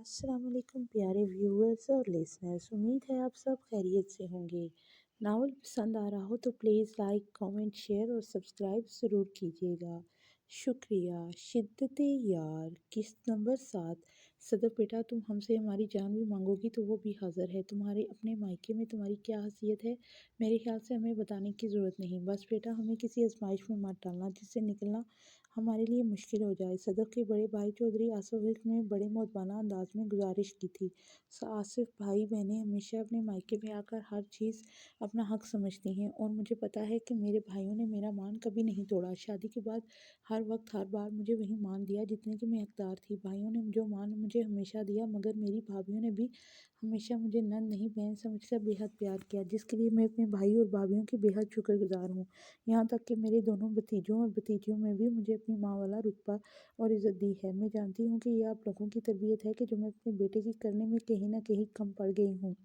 अस्सलाम वालेकुम प्यारे व्यूअर्स और लिसनर्स। उम्मीद है आप सब खैरियत से होंगे। नावल पसंद आ रहा हो तो प्लीज़ लाइक कमेंट शेयर और सब्सक्राइब ज़रूर कीजिएगा। शुक्रिया। शिद्दत यार किस्त नंबर 7। सदर बेटा, तुम हमसे हमारी जान भी मांगोगी तो वो भी हाज़िर है। तुम्हारे अपने मायके में तुम्हारी क्या हैसियत है, मेरे ख्याल से हमें बताने की ज़रूरत नहीं। बस बेटा, हमें किसी आजमाइश में मत डालना जिससे निकलना हमारे लिए मुश्किल हो जाए। सदर के बड़े भाई चौधरी आसिफ ने बड़े मुअद्दबाना अंदाज में गुजारिश की थी। आसिफ भाई बहनें हमेशा अपने मायके में आकर हर चीज़ अपना हक समझती हैं और मुझे पता है कि मेरे भाइयों ने मेरा मान कभी नहीं तोड़ा। शादी के बाद हर वक्त हर बार मुझे वही मान दिया जितने की मैं हकदार थी। भाइयों ने जो मान मुझे हमेशा दिया, मगर मेरी भाभियों ने भी हमेशा मुझे नंद नहीं बहन समझकर बेहद प्यार किया, जिसके लिए मैं अपने भाई और भाभियों की बेहद शुक्रगुजार हूँ। यहाँ तक कि मेरे दोनों भतीजों और भतीजियों में भी मुझे अपनी माँ वाला रुतबा और इज़्ज़त दी है। मैं जानती हूँ कि ये आप लोगों की तरबियत है कि जो मैं अपने बेटे की करने में कहीं न कहीं कम पड़ गई हूँ।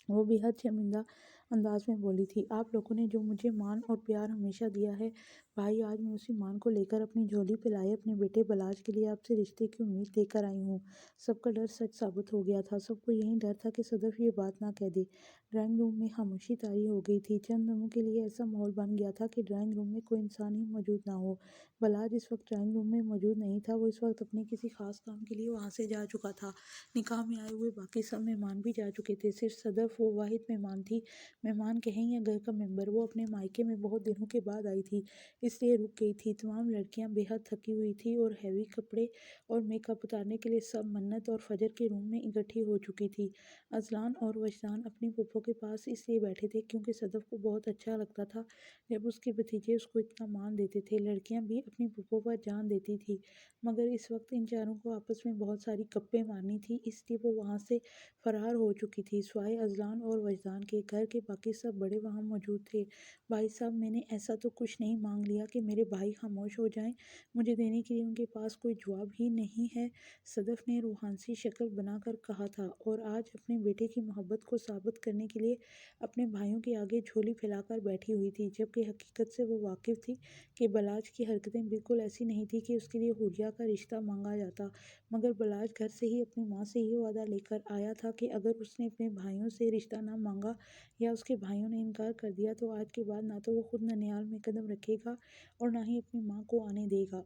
वो बेहद शर्मिंदा अंदाज में बोली थी। आप लोगों ने जो मुझे मान और प्यार हमेशा दिया है भाई, आज मैं उसी मान को लेकर अपनी झोली पे लाए अपने बेटे बलाज के लिए आपसे रिश्ते की उम्मीद लेकर आई हूँ। सबका डर सच साबित हो गया था। सबको यही डर था कि सदफ ये बात ना कह दे। ड्राइंग रूम में खामोशी तारी हो गई थी। चंद लम्हों के लिए ऐसा माहौल बन गया था कि ड्राइंग रूम में कोई इंसान ही मौजूद ना हो। बलाज इस वक्त ड्राइंग रूम में मौजूद नहीं था। वो इस वक्त अपने किसी खास काम के लिए वहाँ से जा चुका था। निकाह में आए हुए बाकी सब मेहमान भी जा चुके थे। सिर्फ सदफ वो वाहिद मेहमान थी। मेहमान कहें या घर का मेंबर, वो अपने मायके में बहुत दिनों के बाद आई थी, इसलिए रुक गई थी। तमाम लड़कियां बेहद थकी हुई थी और हैवी कपड़े और मेकअप उतारने के लिए सब मन्नत और फजर के रूम में इकट्ठी हो चुकी थी। अजलान और वजदान अपनी पुप्पो के पास इसलिए बैठे थे क्योंकि सदफ को बहुत अच्छा लगता था जब उसके भतीजे उसको इतना मान देते थे। लड़कियां भी अपनी पुप्पो पर जान देती थी, मगर इस वक्त इन चारों को आपस में बहुत सारी गप्पें मारनी थी, इसलिए वो वहाँ से फरार हो चुकी थी। स्वाए अजलान और वजदान के घर के बाकी सब बड़े वहाँ मौजूद थे। भाई साहब, मैंने ऐसा तो कुछ नहीं मांग लिया कि मेरे भाई खामोश हो जाएं। मुझे देने के लिए उनके पास कोई जवाब ही नहीं है, सदफ ने रूहानी शक्ल बनाकर कहा था, और आज अपने बेटे की मोहब्बत को साबित करने के लिए अपने भाइयों के आगे झोली फैलाकर बैठी हुई थी, जबकि हकीकत से वो वाकिफ़ थी कि बलाज की हरकतें बिल्कुल ऐसी नहीं थी कि उसके लिए हुरिया का रिश्ता मांगा जाता। मगर बलाज घर से ही अपनी माँ से ये वादा लेकर आया था कि अगर उसने अपने भाइयों से रिश्ता ना मांगा या उसके भाइयों ने इनकार कर दिया तो आज के बाद ना तो वो खुद ननिहाल में कदम रखेगा और ना ही अपनी माँ को आने देगा।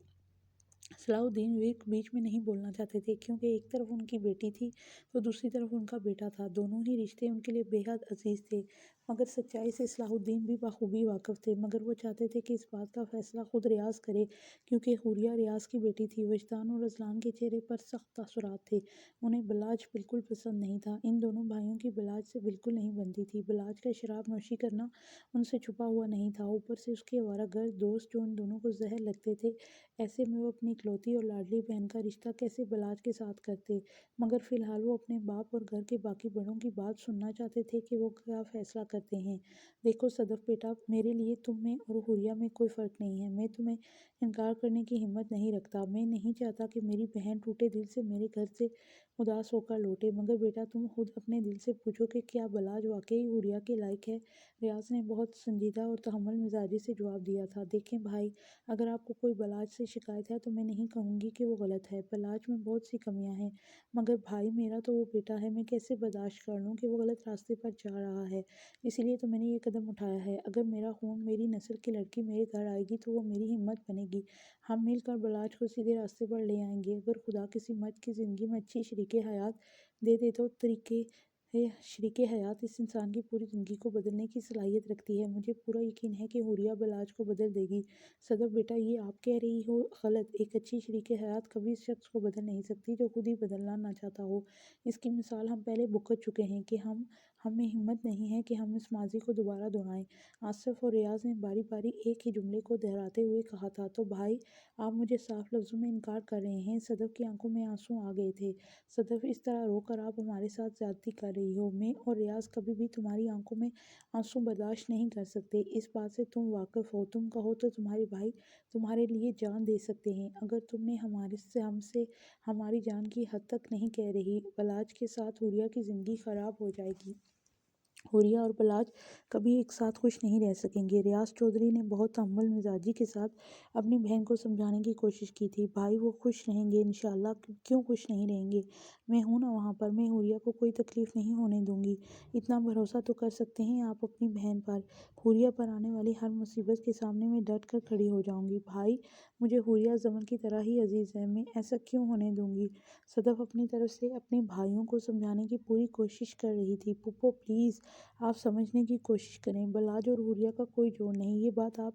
सलाउद्दीन विक बीच में नहीं बोलना चाहते थे, क्योंकि एक तरफ उनकी बेटी थी तो दूसरी तरफ उनका बेटा था। दोनों ही रिश्ते उनके लिए बेहद अजीज थे, मगर सच्चाई से सलाहुद्दीन भी बखूबी वाकिफ़ थे। मगर वो चाहते थे कि इस बात का फैसला खुद रियाज करे, क्योंकि हुरिया रियाज की बेटी थी। वजदान और अजलान के चेहरे पर सख्त तासुरात थे। उन्हें बलाज बिल्कुल पसंद नहीं था। इन दोनों भाइयों की बलाज से बिल्कुल नहीं बनती थी। बलाज का शराब नोशी करना उनसे छुपा हुआ नहीं था, ऊपर से उसके आवारागर्द दोस्त जो उन दोनों को जहर लगते थे। ऐसे में वो अपनी इकलौती और लाडली बहन का रिश्ता कैसे बलाज के साथ करते। मगर फिलहाल वो अपने बाप और घर के बाकी बड़ों की बात सुनना चाहते थे कि वो क्या फैसला करते हैं। देखो सदफ बेटा, मेरे लिए तुम में और हुरिया में कोई फ़र्क नहीं है। मैं तुम्हें इनकार करने की हिम्मत नहीं रखता। मैं नहीं चाहता कि मेरी बहन टूटे दिल से मेरे घर से उदास होकर लौटे। मगर बेटा, तुम खुद अपने दिल से पूछो कि क्या बलाज वाकई हुरिया के लायक है। रियाज ने बहुत संजीदा और तहम्मुल मिजाजी से जवाब दिया था। देखें भाई, अगर आपको कोई बलाज से शिकायत है तो मैं नहीं कहूँगी कि वो गलत है। बलाज में बहुत सी कमियां हैं, मगर भाई मेरा तो वो बेटा है। मैं कैसे बर्दाश्त कर लूँ कि वो गलत रास्ते पर जा रहा है। इसीलिए तो मैंने ये कदम उठाया है। अगर मेरा खून, मेरी नस्ल की लड़की मेरे घर आएगी तो वो मेरी हिम्मत बनेगी। हम मिलकर बलाज को सीधे रास्ते पर ले आएंगे। अगर खुदा किसी मर्द की ज़िंदगी में अच्छी शरीके हयात दे दे तो तरीके शरीके हयात इस इंसान की पूरी ज़िंदगी को बदलने की सलाहियत रखती है। मुझे पूरा यकीन है कि हुरिया बलाज को बदल देगी। सदफ बेटा, ये आप कह रही हो गलत। एक अच्छी शरीके हयात कभी इस शख्स को बदल नहीं सकती जो खुद ही बदलना ना चाहता हो। इसकी मिसाल हम पहले भुगत चुके हैं कि हमें हिम्मत नहीं है कि हम इस माजी को दोबारा दोहराएं। आसिफ और रियाज ने बारी बारी एक ही जुमले को दोहराते हुए कहा था। तो भाई, आप मुझे साफ लफ्ज़ों में इनकार कर रहे हैं। सदफ की आंखों में आंसू आ गए थे। सदफ, इस तरह रोकर आप हमारे साथ ज्यादती कर रही हो। मैं और रियाज कभी भी तुम्हारी आंखों में आंसू बर्दाश्त नहीं कर सकते। इस बात से तुम वाकिफ़ हो। तुम कहो तो तुम्हारे भाई तुम्हारे लिए जान दे सकते हैं। अगर तुमने हमसे हमारी जान की हद तक नहीं कह रही, बलाज के साथ हुरिया की ज़िंदगी ख़राब हो जाएगी। حوریہ اور بلاج کبھی ایک ساتھ خوش نہیں رہ سکیں گے۔ ریاض چودھری نے بہت تحمل مزاجی کے ساتھ اپنی بہن کو سمجھانے کی کوشش کی تھی۔ بھائی وہ خوش رہیں گے انشاءاللہ، کیوں خوش نہیں رہیں گے؟ میں ہوں نا وہاں پر، میں حوریہ کو کوئی تکلیف نہیں ہونے دوں گی۔ اتنا بھروسہ تو کر سکتے ہیں آپ اپنی بہن پر۔ حوریہ پر آنے والی ہر مصیبت کے سامنے میں ڈٹ کر کھڑی ہو جاؤں گی۔ بھائی مجھے حوریہ زمن کی طرح ہی عزیز ہے، میں ایسا کیوں ہونے دوں گی؟ صدف اپنی طرف سے اپنے بھائیوں کو سمجھانے کی پوری کوشش کر رہی تھی۔ پھپھو پلیز آپ سمجھنے کی کوشش کریں، بلاج اور حوریہ کا کوئی جوڑ نہیں، یہ بات آپ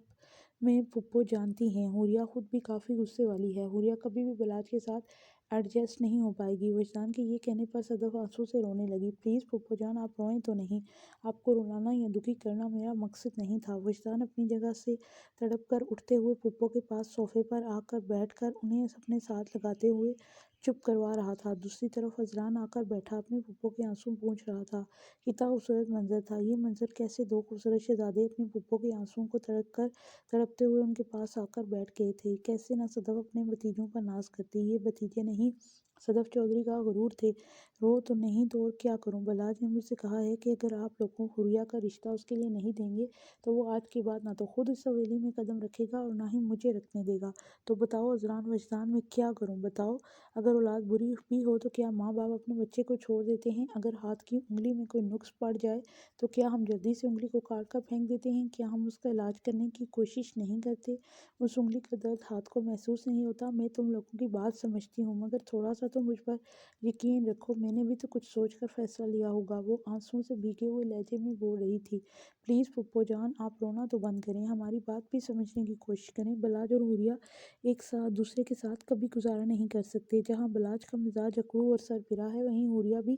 میں پھپھو جانتی ہیں۔ حوریہ خود بھی کافی غصے والی ہے، حوریہ کبھی بھی بلاج کے ساتھ ایڈجسٹ نہیں ہو پائے گی۔ وجدان کے یہ کہنے پر صدف آنسو سے رونے لگی۔ پلیز پھپھو جان آپ روئیں تو نہیں، آپ کو رلانا یا دکھی کرنا میرا مقصد نہیں تھا۔ وجدان اپنی جگہ سے تڑپ کر اٹھتے ہوئے پھپھو کے پاس صوفے پر آ کر بیٹھ کر انہیں اپنے ساتھ لگاتے ہوئے چپ کروا رہا تھا۔ دوسری طرف اذلان آ کر بیٹھا اپنے پھپھو کے آنسو پونچھ رہا تھا۔ کتنا خوبصورت منظر تھا یہ منظر، کیسے دو خوبصورت شہزادے اپنے پھپھو کے آنسوؤں کو تڑپتے ہوئے ان کے پاس آ کر بیٹھ گئے تھے۔ کیسے نہ صدف اپنے بھتیجوں پر ناز کرتی، یہ بھتیجے نہیں صدف چودھری کا غرور تھے۔ رو تو نہیں تو اور کیا کروں؟ بلاج نے مجھ سے کہا ہے کہ اگر آپ لوگوں حوریہ کا رشتہ اس کے لیے نہیں دیں گے تو وہ آج کے بعد نہ تو خود اس حویلی میں قدم رکھے گا اور نہ ہی مجھے رکھنے دے گا۔ تو بتاؤ اذلان وجدان میں کیا کروں؟ بتاؤ اگر اولاد بری بھی ہو تو کیا ماں باپ اپنے بچے کو چھوڑ دیتے ہیں؟ اگر ہاتھ کی انگلی میں کوئی نقص پڑ جائے تو کیا ہم جلدی سے انگلی کو کاٹ کر پھینک دیتے ہیں؟ کیا ہم اس کا علاج کرنے کی کوشش نہیں کرتے؟ اس انگلی کا درد ہاتھ کو محسوس نہیں ہوتا؟ میں تم لوگوں کی بات سمجھتی ہوں، مگر تھوڑا سا تو مجھ پر یقین رکھو، میں نے بھی تو کچھ سوچ کر فیصلہ لیا ہوگا۔ وہ آنسوؤں سے بھیگے ہوئے لہجے میں بول رہی تھی۔ پلیز پھپھو جان آپ رونا تو بند کریں، ہماری بات بھی سمجھنے کی کوشش کریں۔ بلاج اور حوریہ ایک ساتھ دوسرے کے ساتھ کبھی گزارا نہیں کر سکتے۔ جہاں بلاج کا مزاج اکڑو اور سربراہ ہے، وہیں حوریہ بھی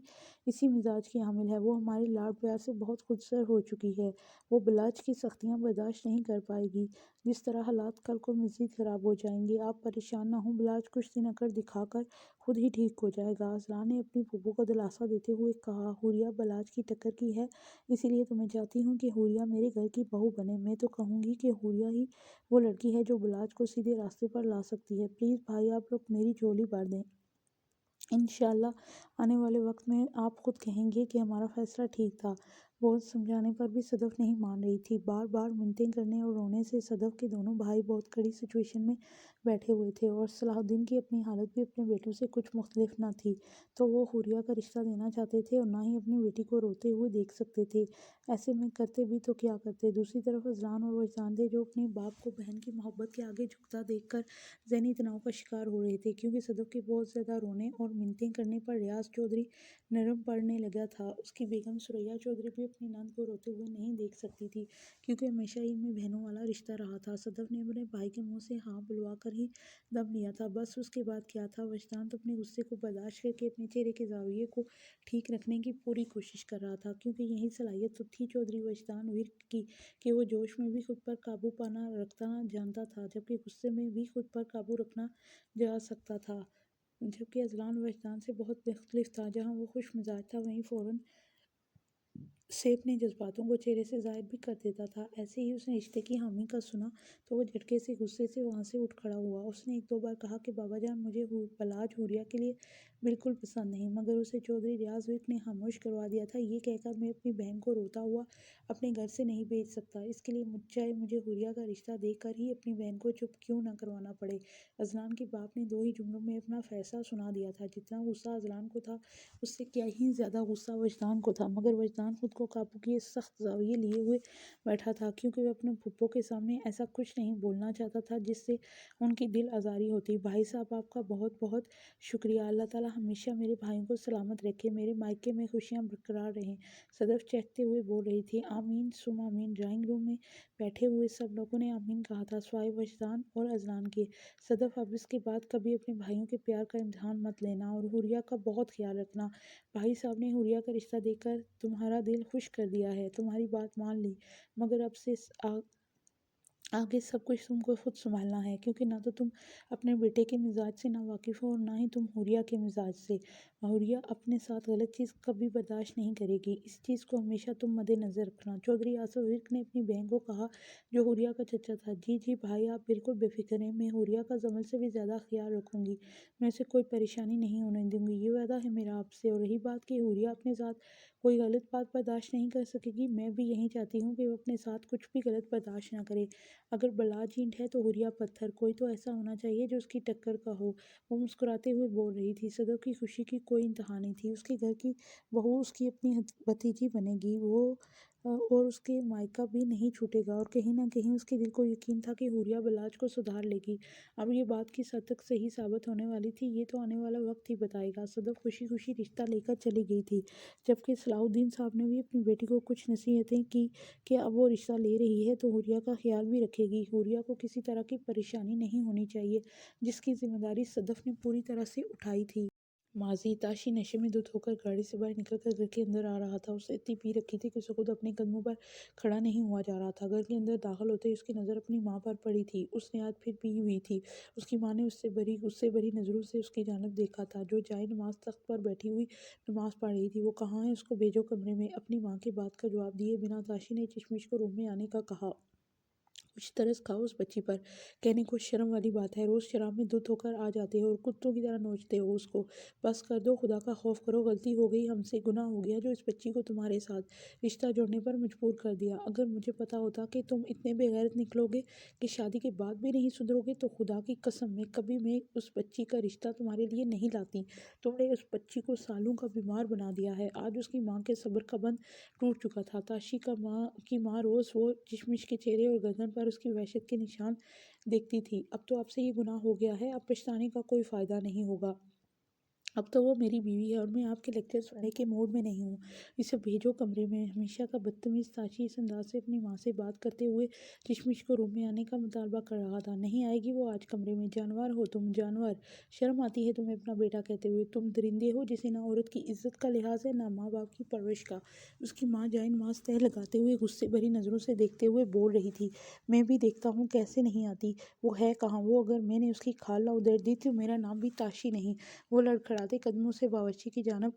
اسی مزاج کی حامل ہے۔ وہ ہمارے لاڈ پیار سے بہت خودسر ہو چکی ہے، وہ بلاج کی سختیاں برداشت نہیں کر پائے گی۔ جس طرح حالات کل کو مزید خراب ہو جائیں گے۔ آپ پریشان نہ ہوں، بلاج کچھ دن اکڑ دکھا کر خود ہی ٹھیک ہو جائے گا۔ اذلان نے اپنی پھپھو کو دلاسا دیتے ہوئے کہا۔ حوریہ بلاج کی ٹکر کی ہے، اسی لیے تو میں چاہتی ہوں کہ حوریہ میرے گھر کی بہو بنے۔ میں تو کہوں گی کہ حوریہ ہی وہ لڑکی ہے جو بلاج کو سیدھے راستے پر لا سکتی ہے۔ پلیز بھائی آپ لوگ میری جھولی بھر دیں، انشاءاللہ آنے والے وقت میں آپ خود کہیں گے کہ ہمارا فیصلہ ٹھیک تھا۔ بہت سمجھانے پر بھی صدف نہیں مان رہی تھی۔ بار بار منتیں کرنے اور رونے سے صدف کے دونوں بھائی بہت کڑی سچویشن میں بیٹھے ہوئے تھے، اور صلاح الدین کی اپنی حالت بھی اپنے بیٹوں سے کچھ مختلف نہ تھی۔ تو وہ حوریہ کا رشتہ دینا چاہتے تھے اور نہ ہی اپنی بیٹی کو روتے ہوئے دیکھ سکتے تھے۔ ایسے میں کرتے بھی تو کیا کرتے؟ دوسری طرف اذلان اور وجدان تھے جو اپنے باپ کو بہن کی محبت کے آگے جھکتا دیکھ کر ذہنی تناؤ کا شکار ہو رہے تھے، کیونکہ صدف کے بہت زیادہ رونے اور منتیں کرنے پر ریاض چودھری نرم پڑنے لگا تھا۔ اس کی بیگم ثریا چودھری بھی اپنی نند کو روتے ہوئے نہیں دیکھ سکتی تھی، کیونکہ ہمیشہ ان میں بہنوں والا رشتہ رہا تھا۔ صدف نے اپنے بھائی کے منہ سے ہاں بلوا کر ہی دم لیا تھا، بس اس کے بعد کیا تھا؟ وجدان تو اپنے غصے کو برداشت کر کے اپنے چہرے کے زاویے کو ٹھیک رکھنے کی پوری کوشش کر رہا تھا، کیونکہ یہی صلاحیت تو تھی چودھری وجدان ورک کی کہ وہ جوش میں بھی خود پر قابو پانا رکھنا جانتا تھا، جبکہ غصے میں بھی خود پر قابو رکھنا جا سکتا تھا۔ جبکہ اذلان وجدان سے بہت مختلف تھا، جہاں وہ خوش مزاج تھا وہیں فوراً سے اپنے جذباتوں کو چہرے سے ظاہر بھی کر دیتا تھا۔ ایسے ہی اس نے رشتے کی حامی کا سنا تو وہ جھٹکے سے غصے سے وہاں سے اٹھ کھڑا ہوا۔ اس نے ایک دو بار کہا کہ بابا جان مجھے بلاج حوریہ کے لیے بالکل پسند نہیں، مگر اسے چودھری ریاض ورک نے خاموش کروا دیا تھا، یہ کہہ کر میں اپنی بہن کو روتا ہوا اپنے گھر سے نہیں بھیج سکتا، اس کے لیے چاہے مجھے حوریہ کا رشتہ دے کر ہی اپنی بہن کو چپ کیوں نہ کروانا پڑے۔ اذلان کے باپ نے دو ہی جملوں میں اپنا فیصلہ سنا دیا تھا۔ جتنا غصہ اذلان کو تھا اس سے کیا ہی زیادہ غصہ وجدان کو تھا، مگر وجدان خود کو قابو کیے سخت زاویے لیے ہوئے بیٹھا تھا، کیونکہ وہ اپنے پھپھو کے سامنے ایسا کچھ نہیں بولنا چاہتا تھا جس سے ان کی دل آزاری ہوتی۔ بھائی صاحب آپ کا بہت بہت شکریہ، اللہ تعالیٰ ہمیشہ میرے بھائیوں کو سلامت رکھے، میرے مائکے میں خوشیاں برقرار رہیں، صدف چہکتے ہوئے بول رہی تھی۔ آمین ثم آمین۔ ڈرائنگ روم میں بیٹھے ہوئے سب لوگوں نے آمین کہا تھا، سوائے وجدان اور اذلان کے۔ صدف اب اس کے بعد کبھی اپنے بھائیوں کے پیار کا امتحان مت لینا اور حوریہ کا بہت خیال رکھنا۔ بھائی صاحب نے حوریہ کا رشتہ دے کر تمہارا دل خوش کر دیا ہے، تمہاری بات مان لی، مگر اب سے आगे सब कुछ तुमको खुद संभालना है, क्योंकि ना तो तुम अपने बेटे के मिजाज से ना वाकिफ़ हो और ना ही तुम हुरिया के मिजाज से। हुरिया अपने साथ गलत चीज़ कभी बर्दाश्त नहीं करेगी, इस चीज़ को हमेशा तुम मद्देनज़र रखना। चौधरी आसफ़ ने अपनी बहन को कहा, जो हुरिया का चचा था। जी जी भाई, आप बिल्कुल बेफिक्र हैं, मैं हुरिया का जमल से भी ज़्यादा ख्याल रखूंगी। मैं उसे कोई परेशानी नहीं होने दूंगी, ये वादा है मेरा आपसे। और रही बात कि हुरिया अपने साथ कोई गलत बात बर्दाश्त नहीं कर सकेगी, मैं भी यही चाहती हूँ कि वो अपने साथ कुछ भी गलत बर्दाश्त ना करे। अगर बलाज ईंट है तो हुरिया पत्थर, कोई तो ऐसा होना चाहिए जो उसकी टक्कर का हो। वो मुस्कुराते हुए बोल रही थी। सदफ की खुशी की कोई इंतहा नहीं थी। उसके घर की बहू उसकी अपनी भतीजी बनेगी, और उसके मायका भी नहीं छूटेगा। और कहीं ना कहीं उसके दिल को यकीन था कि हुरिया बलाज को सुधार लेगी। अब ये बात किस हद तक सही साबित होने वाली थी, ये तो आने वाला वक्त ही बताएगा। सदफ खुशी खुशी रिश्ता लेकर चली गई थी, जबकि सलाउद्दीन साहब ने भी अपनी बेटी को कुछ नसीहतें की कि अब वो रिश्ता ले रही है तो हुरिया का ख्याल भी रखेगी। हुरिया को किसी तरह की परेशानी नहीं होनी चाहिए, जिसकी जिम्मेदारी सदफ ने पूरी तरह से उठाई थी। माजी ताशी नशे में धुत होकर गाड़ी से बाहर निकलकर घर के अंदर आ रहा था। उसने इतनी पी रखी थी कि उसे खुद अपने कदमों पर खड़ा नहीं हुआ जा रहा था। घर के अंदर दाखिल होते ही उसकी नज़र अपनी माँ पर पड़ी थी। उसने आज फिर पी हुई थी। उसकी माँ ने उससे भरी नज़रों से उसकी जानब देखा था, जो जाए नमाज तख्त पर बैठी हुई नमाज पढ़ रही थी। वो कहाँ है, उसको भेजो कमरे में। अपनी माँ की बात का जवाब दिए बिना ताशी ने चश्मिश को रूम में आने का कहा। कुछ तरस खाओ उस बच्ची पर, कहने को शर्म वाली बात है। रोज शराब में धुत होकर आ जाते हो और कुत्तों की तरह नोचते हो उसको। बस कर दो, खुदा का खौफ करो। गलती हो गई हमसे, गुनाह हो गया जो इस बच्ची को तुम्हारे साथ रिश्ता जोड़ने पर मजबूर कर दिया। अगर मुझे पता होता कि तुम इतने बेगैरत निकलोगे कि शादी के बाद भी नहीं सुधरोगे, तो खुदा की कसम में कभी मैं उस बच्ची का रिश्ता तुम्हारे लिए नहीं लाती। तुमने उस बच्ची को सालों का बीमार बना दिया है। आज उसकी माँ के सब्र का बंध टूट चुका था। ताशी की माँ रोज़ वो चश्मिश के चेहरे और गर्दन पर उसकी वहशत के निशान देखती थी। अब तो आपसे ये गुनाह हो गया है, अब पछताने का कोई फ़ायदा नहीं होगा। अब तो वो मेरी बीवी है और मैं आपके लेक्चर सुनने के मूड में नहीं हूँ। इसे भेजो कमरे में। हमेशा का बदतमीज़ ताशी इस अंदाज से अपनी माँ से बात करते हुए चश्मिश को रूम में आने का मुतालबा कर रहा था। नहीं आएगी वो आज कमरे में। जानवर हो तुम, जानवर। शर्म आती है तुम्हें अपना बेटा कहते हुए। तुम दरिंदे हो जिसे ना औरत की इज्जत का लिहाज है, ना माँ बाप की परवरिश का। उसकी माँ जाए नमाज तह लगाते हुए गुस्से भरी नज़रों से देखते हुए बोल रही थी। मैं भी देखता हूँ कैसे नहीं आती। वो है कहाँ? वो अगर मैंने उसकी खाला उधेड़ दी तो मेरा नाम भी ताशी नहीं। वो लड़खड़ाते कदमों से बावर्ची की जानब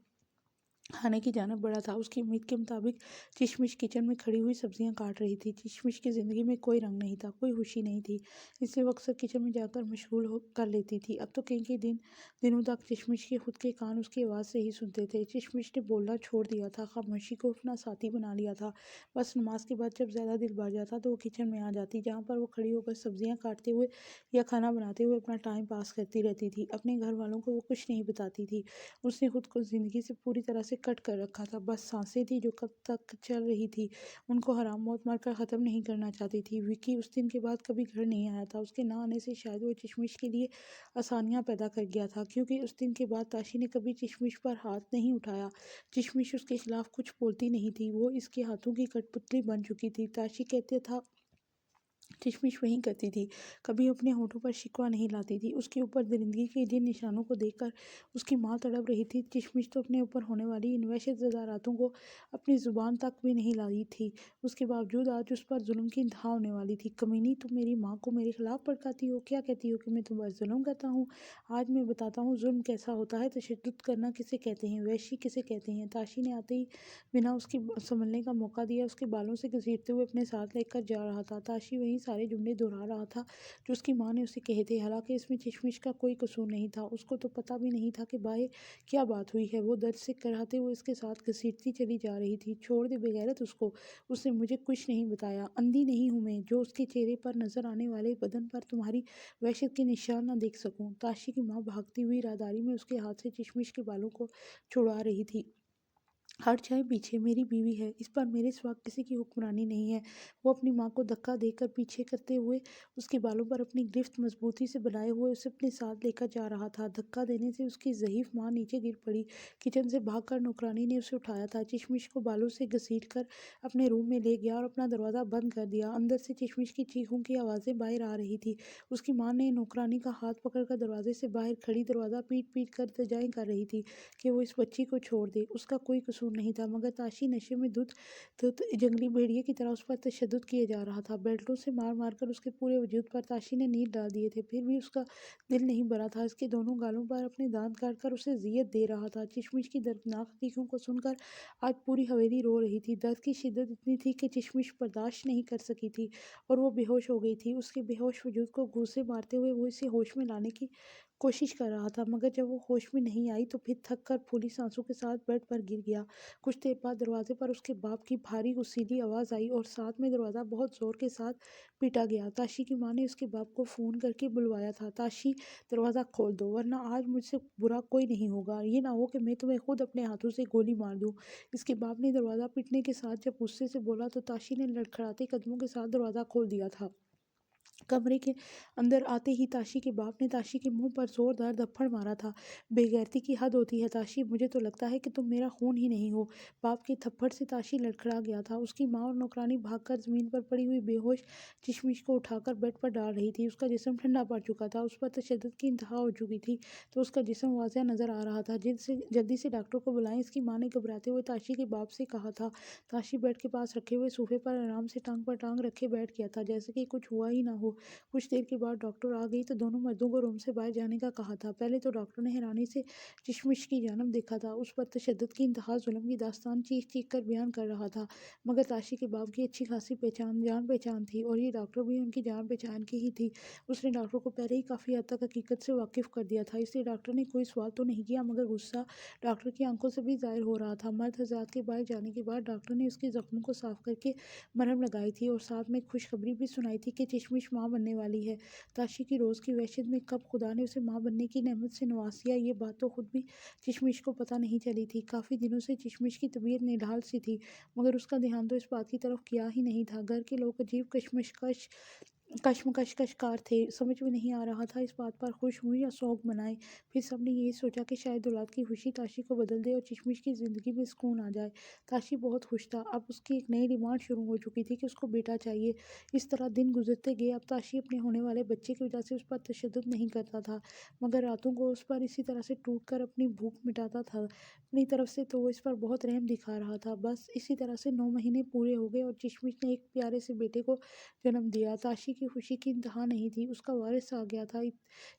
खाने की जानब बढ़ा था। उसकी उम्मीद के मुताबिक चश्मिश किचन में खड़ी हुई सब्जियां काट रही थी। चश्मिश की ज़िंदगी में कोई रंग नहीं था, कोई खुशी नहीं थी, इसलिए वो अक्सर किचन में जाकर मशगूल हो कर लेती थी। अब तो कई कई दिनों तक चश्मिश के खुद के कान उसकी आवाज़ से ही सुनते थे। चश्मिश ने बोलना छोड़ दिया था, खामोशी को अपना साथी बना लिया था। बस नमाज के बाद जब ज़्यादा दिल भर जाता तो वो किचन में आ जाती, जहाँ पर वो खड़ी होकर सब्जियाँ काटते हुए या खाना बनाते हुए अपना टाइम पास करती रहती थी। अपने घर वालों को वो कुछ नहीं बताती थी। उसने खुद को ज़िंदगी से पूरी तरह से कट कर रखा था। बस सांसें थी जो कब तक चल रही थी। उनको हराम मौत मारकर ख़त्म नहीं करना चाहती थी। विकी उस दिन के बाद कभी घर नहीं आया था। उसके ना आने से शायद वो चश्मिश के लिए आसानियाँ पैदा कर गया था, क्योंकि उस दिन के बाद ताशी ने कभी चश्मिश पर हाथ नहीं उठाया। चश्मिश उसके खिलाफ कुछ बोलती नहीं थी। वो इसके हाथों की कठपुतली बन चुकी थी। ताशी कहते था चश्मिश वहीं करती थी, कभी अपने होठों पर शिकवा नहीं लाती थी। उसके ऊपर दरिंदगी के जिन निशानों को देखकर उसकी माँ तड़प रही थी, चश्मिश तो अपने ऊपर होने वाली इन वहशत ज़दा रातों को अपनी ज़ुबान तक भी नहीं लाई थी। उसके बावजूद आज उस पर जुल्म की इंतहा होने वाली थी। कमीनी, तुम मेरी माँ को मेरे खिलाफ भड़काती हो। क्या कहती हो कि मैं तुम पर जुल्म करता हूँ? आज मैं बताता हूँ जुल्म कैसा होता है, तशद्दुद करना किसे कहते हैं, वहशी किसे कहते हैं। ताशी ने आते ही बिना उसकी संभलने का मौका दिया उसके बालों से घसीटते हुए अपने साथ लेकर जा रहा था। ताशी वही सारे जुमले दोहरा रहा था जो उसकी माँ ने उसे कहे थे। हालांकि इसमें चश्मिश का कोई कसूर नहीं था। उसको तो पता भी नहीं था कि बाहर क्या बात हुई है। वो दर्द से कराहते हुए इसके साथ घसीटती चली जा रही थी। छोड़ दे बेगैरत उसको, उसने मुझे कुछ नहीं बताया। अंधी नहीं हूँ मैं जो उसके चेहरे पर नजर आने वाले बदन पर तुम्हारी वहशत के निशान न देख सकूं। ताशी की माँ भागती हुई राहदारी में उसके हाथ से चश्मिश के बालों को छुड़ा रही थी। हट जाए पीछे, मेरी बीवी है, इस पर मेरे सिवा किसी की हुक्मरानी नहीं है। वो अपनी माँ को धक्का देकर पीछे करते हुए उसके बालों पर अपनी गिरफ्त मजबूती से बनाए हुए उसे अपने साथ लेकर जा रहा था। धक्का देने से उसकी ज़ईफ माँ नीचे गिर पड़ी। किचन से भागकर नौकरानी ने उसे उठाया था। चश्मिश को बालों से घसीट कर अपने रूम में ले गया और अपना दरवाज़ा बंद कर दिया। अंदर से चश्मिश की चीखों की आवाज़ें बाहर आ रही थी। उसकी माँ ने नौकरानी का हाथ पकड़कर दरवाजे से बाहर खड़ी दरवाज़ा पीट पीट कर तजाएं कर रही थी कि वो इस बच्ची को छोड़ दे। उसका कोई कसूर قصور نہیں تھا، مگر تاشی نشے میں دھت دھت جنگلی بھیڑیے کی طرح اس پر تشدد کیے جا رہا تھا۔ بیلٹوں سے مار مار کر اس کے پورے وجود پر تاشی نے نیل ڈال دیے تھے، پھر بھی اس کا دل نہیں بھرا تھا۔ اس کے دونوں گالوں پر اپنے دانت کاٹ کر اسے اذیت دے رہا تھا۔ چشمش کی دردناک حقیقتوں کو سن کر آج پوری حویلی رو رہی تھی۔ درد کی شدت اتنی تھی کہ چشمش برداشت نہیں کر سکی تھی اور وہ بے ہوش ہو گئی تھی۔ اس کے بے ہوش وجود کو گھوسے مارتے ہوئے وہ اسے ہوش میں لانے کی کوشش کر رہا تھا، مگر جب وہ ہوش میں نہیں آئی تو پھر تھک کر پھولی سانسوں کے ساتھ بیڈ پر گر گیا۔ کچھ دیر بعد دروازے پر اس کے باپ کی بھاری غصیلی آواز آئی اور ساتھ میں دروازہ بہت زور کے ساتھ پیٹا گیا۔ تاشی کی ماں نے اس کے باپ کو فون کر کے بلوایا تھا، تاشی دروازہ کھول دو ورنہ آج مجھ سے برا کوئی نہیں ہوگا، یہ نہ ہو کہ میں تمہیں خود اپنے ہاتھوں سے گولی مار دوں۔ اس کے باپ نے دروازہ پیٹنے کے ساتھ جب غصے سے بولا تو تاشی نے لڑکھڑاتے قدموں کے ساتھ دروازہ کھول دیا تھا۔ کمرے کے اندر آتے ہی تاشی کے باپ نے تاشی کے منہ پر زوردار دھپڑ مارا تھا۔ بے غیرتی کی حد ہوتی ہے تاشی، مجھے تو لگتا ہے کہ تم میرا خون ہی نہیں ہو۔ باپ کے تھپڑ سے تاشی لڑکھڑا گیا تھا۔ اس کی ماں اور نوکرانی بھاگ کر زمین پر پڑی ہوئی بے ہوش چشمش کو اٹھا کر بیڈ پر ڈال رہی تھی۔ اس کا جسم ٹھنڈا پڑ چکا تھا، اس پر تشدد کی انتہا ہو چکی تھی تو اس کا جسم واضح نظر آ رہا تھا۔ جلدی سے ڈاکٹر کو بلائیں، اس کی ماں نے گھبراتے ہوئے تاشی کے باپ سے کہا تھا۔ تاشی بیڈ کے پاس رکھے ہوئے صوفے پر آرام سے ٹانگ پر ٹانگ رکھے بیٹھ گیا تھا، جیسے کہ کچھ ہوا ہی نہ ہو۔ کچھ دیر کے بعد ڈاکٹر آ گئی تو دونوں مردوں کو روم سے باہر جانے کا کہا تھا۔ پہلے تو ڈاکٹر نے حیرانی سے چشمش کی جانب دیکھا تھا، اس پر تشدد کی انتہا، ظلم کی داستان چیخ چیخ کر بیان کر رہا تھا، مگر تاشی کے باپ کی اچھی خاصی جان پہچان تھی اور یہ ڈاکٹر بھی ان کی جان پہچان کی ہی تھی۔ اس نے ڈاکٹر کو پہلے ہی کافی حد تک حقیقت سے واقف کر دیا تھا، اس لیے ڈاکٹر نے کوئی سوال تو نہیں کیا، مگر غصہ ڈاکٹر کی آنکھوں سے بھی ظاہر ہو رہا تھا۔ مرد حضرات کے باہر جانے کے بعد ڈاکٹر نے اس کے زخموں کو صاف کر کے مرہم لگائی تھی اور ساتھ میں خوشخبری بھی سنائی تھی کہ چشمش ماں بننے والی ہے۔ تاشی کی روز کی وحشت میں کب خدا نے اسے ماں بننے کی نعمت سے نواز دیا، یہ بات تو خود بھی چشمش کو پتہ نہیں چلی تھی۔ کافی دنوں سے چشمش کی طبیعت نڈھال سی تھی، مگر اس کا دھیان تو اس بات کی طرف کیا ہی نہیں تھا۔ گھر کے لوگ عجیب کشمکش کا شکار تھے، سمجھ میں نہیں آ رہا تھا اس بات پر خوش ہوں یا سوگ منائیں۔ پھر سب نے یہی سوچا کہ شاید اولاد کی خوشی تاشی کو بدل دے اور چشمش کی زندگی میں سکون آ جائے۔ تاشی بہت خوش تھا، اب اس کی ایک نئی ڈیمانڈ شروع ہو چکی تھی کہ اس کو بیٹا چاہیے۔ اس طرح دن گزرتے گئے، اب تاشی اپنے ہونے والے بچے کی وجہ سے اس پر تشدد نہیں کرتا تھا، مگر راتوں کو اس پر اسی طرح سے ٹوٹ کر اپنی بھوک مٹاتا تھا۔ اپنی طرف سے تو وہ اس پر بہت رحم دکھا رہا تھا۔ بس اسی طرح سے 9 مہینے پورے ہو گئے اور چشمش نے ایک پیارے سے بیٹے کو جنم دیا۔ تاشی کی خوشی کی انتہا نہیں تھی، اس کا وارث آ گیا تھا۔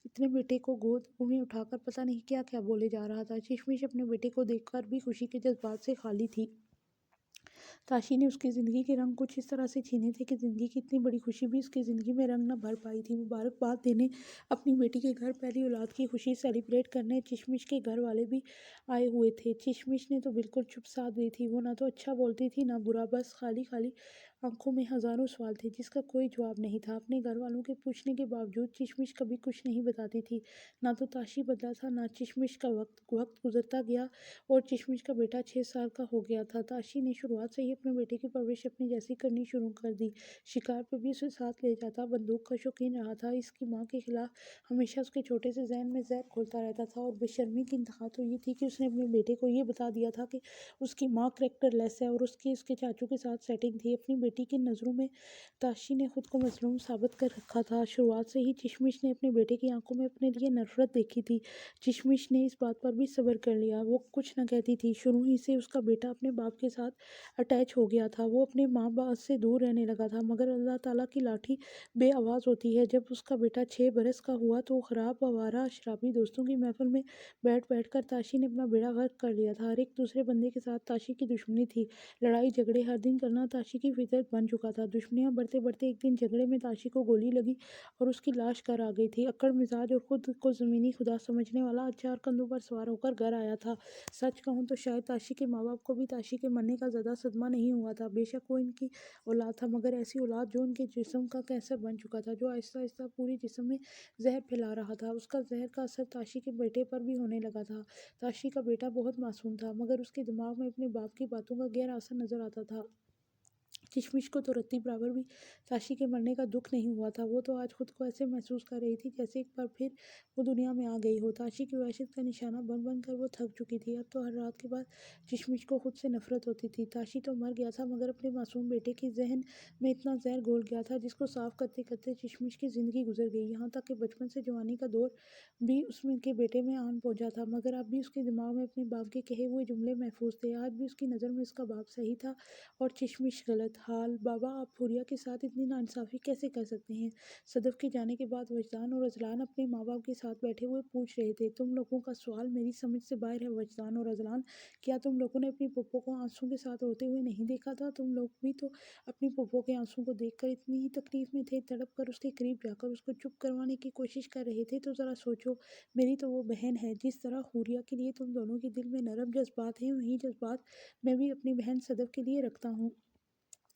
اتنے بیٹے کو گود میں اٹھا کر پتہ نہیں کیا کیا بولے جا رہا تھا۔ چشمش اپنے بیٹے کو دیکھ کر بھی خوشی کے جذبات سے خالی تھی۔ تاشی نے اس کی زندگی کے رنگ کچھ اس طرح سے چھینے تھے کہ زندگی کی اتنی بڑی خوشی بھی اس کی زندگی میں رنگ نہ بھر پائی تھی۔ مبارکباد دینے اپنی بیٹی کے گھر پہلی اولاد کی خوشی سیلیبریٹ کرنے چشمش کے گھر والے بھی آئے ہوئے تھے۔ چشمش نے تو بالکل چپ سادھ دی تھی، وہ نہ تو اچھا بولتی تھی نہ برا، بس خالی خالی آنکھوں میں ہزاروں سوال تھے جس کا کوئی جواب نہیں تھا۔ اپنے گھر والوں کے پوچھنے کے باوجود چشمش کبھی کچھ نہیں بتاتی تھی۔ نہ تو تاشی بدلا تھا نہ چشمش کا وقت گزرتا گیا اور چشمش کا بیٹا 6 سال کا ہو گیا تھا۔ تاشی نے شروعات سے ہی اپنے بیٹے کی پرورش اپنی جیسی کرنی شروع کر دی، شکار پہ بھی اسے ساتھ لے جاتا، بندوق کا شوقین رہا تھا۔ اس کی ماں کے خلاف ہمیشہ اس کے چھوٹے سے ذہن میں زہر گھولتا رہتا تھا، اور بے شرمی کی انتہا تو یہ تھی کہ اس نے اپنے بیٹے کو یہ بتا دیا تھا کہ اس کی ماں کریکٹر لیس ہے اور اس کے چاچو کے ساتھ سیٹنگ تھی۔ اپنی بیٹی کی نظروں میں تاشی نے خود کو مظلوم ثابت کر رکھا تھا۔ شروعات سے ہی چشمش نے اپنے بیٹے کی آنکھوں میں اپنے لیے نفرت دیکھی تھی۔ چشمش نے اس بات پر بھی صبر کر لیا، وہ کچھ نہ کہتی تھی۔ شروع ہی سے اس کا بیٹا اپنے باپ کے ساتھ اٹیچ ہو گیا تھا، وہ اپنے ماں باپ سے دور رہنے لگا تھا، مگر اللہ تعالیٰ کی لاٹھی بے آواز ہوتی ہے۔ جب اس کا بیٹا 6 برس کا ہوا تو خراب آوارہ شرابی دوستوں کی محفل میں بیٹھ بیٹھ کر تاشی نے اپنا بیڑا غرق کر لیا تھا۔ ہر ایک دوسرے بندے کے ساتھ تاشی کی دشمنی تھی، لڑائی جھگڑے ہر دن کرنا تاشی کی فطرت بن چکا تھا۔ دشمنیاں بڑھتے بڑھتے ایک دن جھگڑے میں تاشی کو گولی لگی اور اس کی لاش گھر آ گئی تھی۔ اکڑ مزاج اور خود کو زمینی خدا سمجھنے والا 4 کندھوں پر سوار ہو کر گھر آیا تھا۔ سچ کہوں تو شاید تاشی کے ماں باپ کو بھی تاشی کے مرنے کا زیادہ صدمہ نہیں ہوا تھا۔ بے شک وہ ان کی اولاد تھا، مگر ایسی اولاد جو ان کے جسم کا کینسر بن چکا تھا، جو آہستہ آہستہ پوری جسم میں زہر پھیلا رہا تھا۔ اس کا زہر کا اثر تاشی کے بیٹے پر بھی ہونے لگا تھا۔ تاشی کا بیٹا بہت معصوم تھا، مگر اس کے دماغ میں اپنے باپ کی باتوں کا گہرا اثر نظر آتا تھا۔ चश्मिश को तो रत्ती बराबर भी ताशी के मरने का दुख नहीं हुआ था। वो तो आज खुद को ऐसे महसूस कर रही थी जैसे एक बार फिर वो दुनिया में आ गई हो। ताशी की वहशत का निशाना बन बन कर वो थक चुकी थी। अब तो हर रात के बाद चश्मिश को खुद से नफरत होती थी। ताशी तो मर गया था मगर अपने मासूम बेटे के जहन में इतना जहर घोल गया था जिसको साफ करते करते चश्मिश की ज़िंदगी गुजर गई। यहाँ तक कि बचपन से जवानी का दौर भी उसमें के बेटे में आन पहुंचा था मगर अब भी उसके दिमाग में अपने बाप के कहे हुए जुमले महफूज थे। आज भी उसकी नज़र में उसका बाप सही था और चश्मिश गलत। हाल बाबा, आप हुरिया के साथ इतनी नाइंसाफ़ी कैसे कर सकते हैं? सदफ के जाने के बाद वजदान और अजलान अपने माँ बाप के साथ बैठे हुए पूछ रहे थे। तुम लोगों का सवाल मेरी समझ से बाहर है वजदान और अजलान। क्या तुम लोगों ने अपनी पप्पो को आंसू के साथ रोते हुए नहीं देखा था? तुम लोग भी तो अपनी पप्पो के आंसू को देखकर इतनी ही तकलीफ में थे, तड़प कर उसके करीब जाकर उसको चुप करवाने की कोशिश कर रहे थे। तो ज़रा सोचो, मेरी तो वो बहन है। जिस तरह हुरिया के लिए तुम दोनों के दिल में नरम जज्बात हैं, वही जज्बात मैं भी अपनी बहन सदफ के लिए रखता हूँ।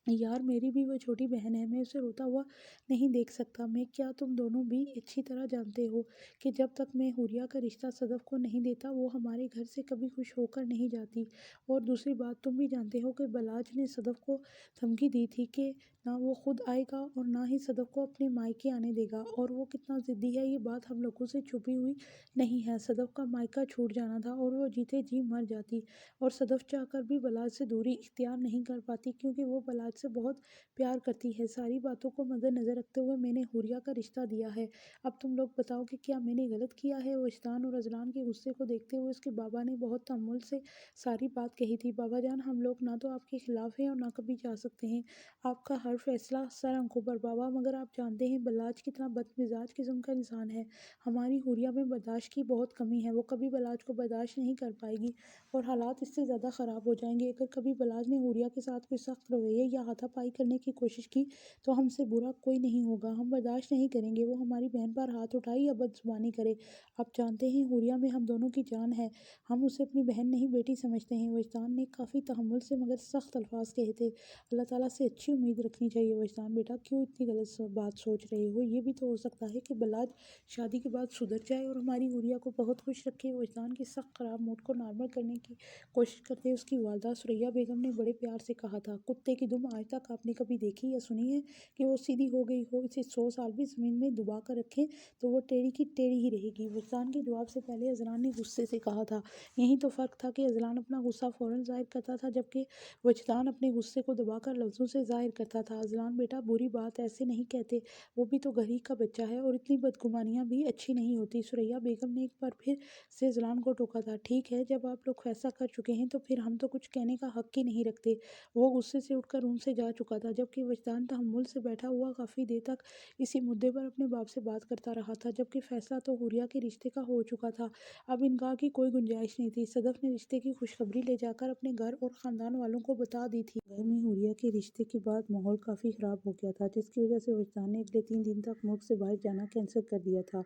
यार, मेरी भी वो छोटी बहन है, मैं उसे रोता हुआ नहीं देख सकता। मैं क्या तुम दोनों भी अच्छी तरह जानते हो कि जब तक मैं हुरिया का रिश्ता सदफ को नहीं देता वो हमारे घर से कभी खुश होकर नहीं जाती। और दूसरी बात, तुम भी जानते हो कि बलाज ने सदफ को धमकी दी थी कि ना वो खुद आएगा और ना ही सदफ को अपने मायके आने देगा। और वो कितना ज़िद्दी है ये बात हम लोगों से छुपी हुई नहीं है। सदफ का मायका छूट जाना था और वो जीते जी मर जाती। और सदफ चाहकर भी बलाज से दूरी इख्तियार नहीं कर पाती क्योंकि वो बलाज से बहुत प्यार करती है। सारी बातों को मद्देनज़र रखते हुए मैंने हुरिया का रिश्ता दिया है। अब तुम लोग बताओ कि क्या मैंने गलत किया है? वजदान और अजलान के गुस्से को देखते हुए उसके बाबा ने बहुत तहम्मुल से सारी बात कही थी। बाबा जान, हम लोग ना तो आपके खिलाफ हैं और ना कभी जा सकते हैं। आपका हर फैसला सर आंखों पर बाबा, मगर आप जानते हैं बलाज कितना बदमिजाज किस्म का इंसान है। हमारी हुरिया में बर्दाश्त की बहुत कमी है। वो कभी बलाज को बर्दाश्त नहीं कर पाएगी और हालात इससे ज़्यादा ख़राब हो जाएंगे। अगर कभी बलाज ने हुरिया के साथ कोई सख्त रवैये या हाथापाई करने की कोशिश की तो हमसे बुरा कोई नहीं होगा। हम बर्दाश्त नहीं करेंगे वो हमारी बहन पर हाथ उठाए या बदजुबानी करे। आप जानते हैं हुरिया में हम दोनों की जान है। हम उसे अपनी बहन नहीं बेटी समझते हैं। वजदान ने काफ़ी तहम्मुल से मगर सख्त अल्फाज कहे थे। अल्लाह ताला से अच्छी उम्मीद रखनी चाहिए वजदान बेटा, क्यों इतनी गलत बात सोच रहे हो? ये भी तो हो सकता है कि बलाज शादी के बाद सुधर जाए और हमारी हुरिया को बहुत खुश रखे। वजदान की सख्त ख़राब मूड को नॉर्मल करने की कोशिश करते उसकी वालदा सुरैया बेगम ने बड़े प्यार से कहा था, कुत्ते की दुम आज तक आपने कभी देखी या सुनी है कि वो सीधी हो गई हो? इसे 100 साल भी ज़मीन में दबा कर रखें तो वो टेढ़ी की टेढ़ी ही रहेगी। वजदान के जवाब से पहले अजलान ने गुस्से से कहा था। यही तो फ़र्क था कि अजलान अपना गुस्सा फ़ौरन ज़ाहिर करता था जबकि वजदान अपने गुस्से को दबाकर लफ्ज़ों से ज़ाहिर करता था। अजलान बेटा, बुरी बात ऐसे नहीं कहते, वो भी तो घर ही का बच्चा है और इतनी बदगुमानियाँ भी अच्छी नहीं होती। सुरैया बेगम ने एक बार फिर से अजलान को टोका था। ठीक है, जब आप लोग फैसला कर चुके हैं तो फिर हम तो कुछ कहने का हक ही नहीं रखते। वो गुस्से से उठकर रूम से जा चुका था जबकि वजदान तहम्मुल से बैठा हुआ काफ़ी देर तक इसी मुद्दे पर अपने बाप से बात करता रहा था। जबकि फैसला तो हुरिया के रिश्ते का हो चुका था, अब इनकार की कोई गुंजाइश नहीं थी। सदफ ने रिश्ते की खुशखबरी ले जाकर अपने घर और ख़ानदान वालों को बता दी थी। घर में हुरिया के रिश्ते के बाद माहौल काफ़ी ख़राब हो गया था जिसकी वजह से वजदान ने अगले 3 दिन तक मुल्क से बाहर जाना कैंसिल कर दिया था।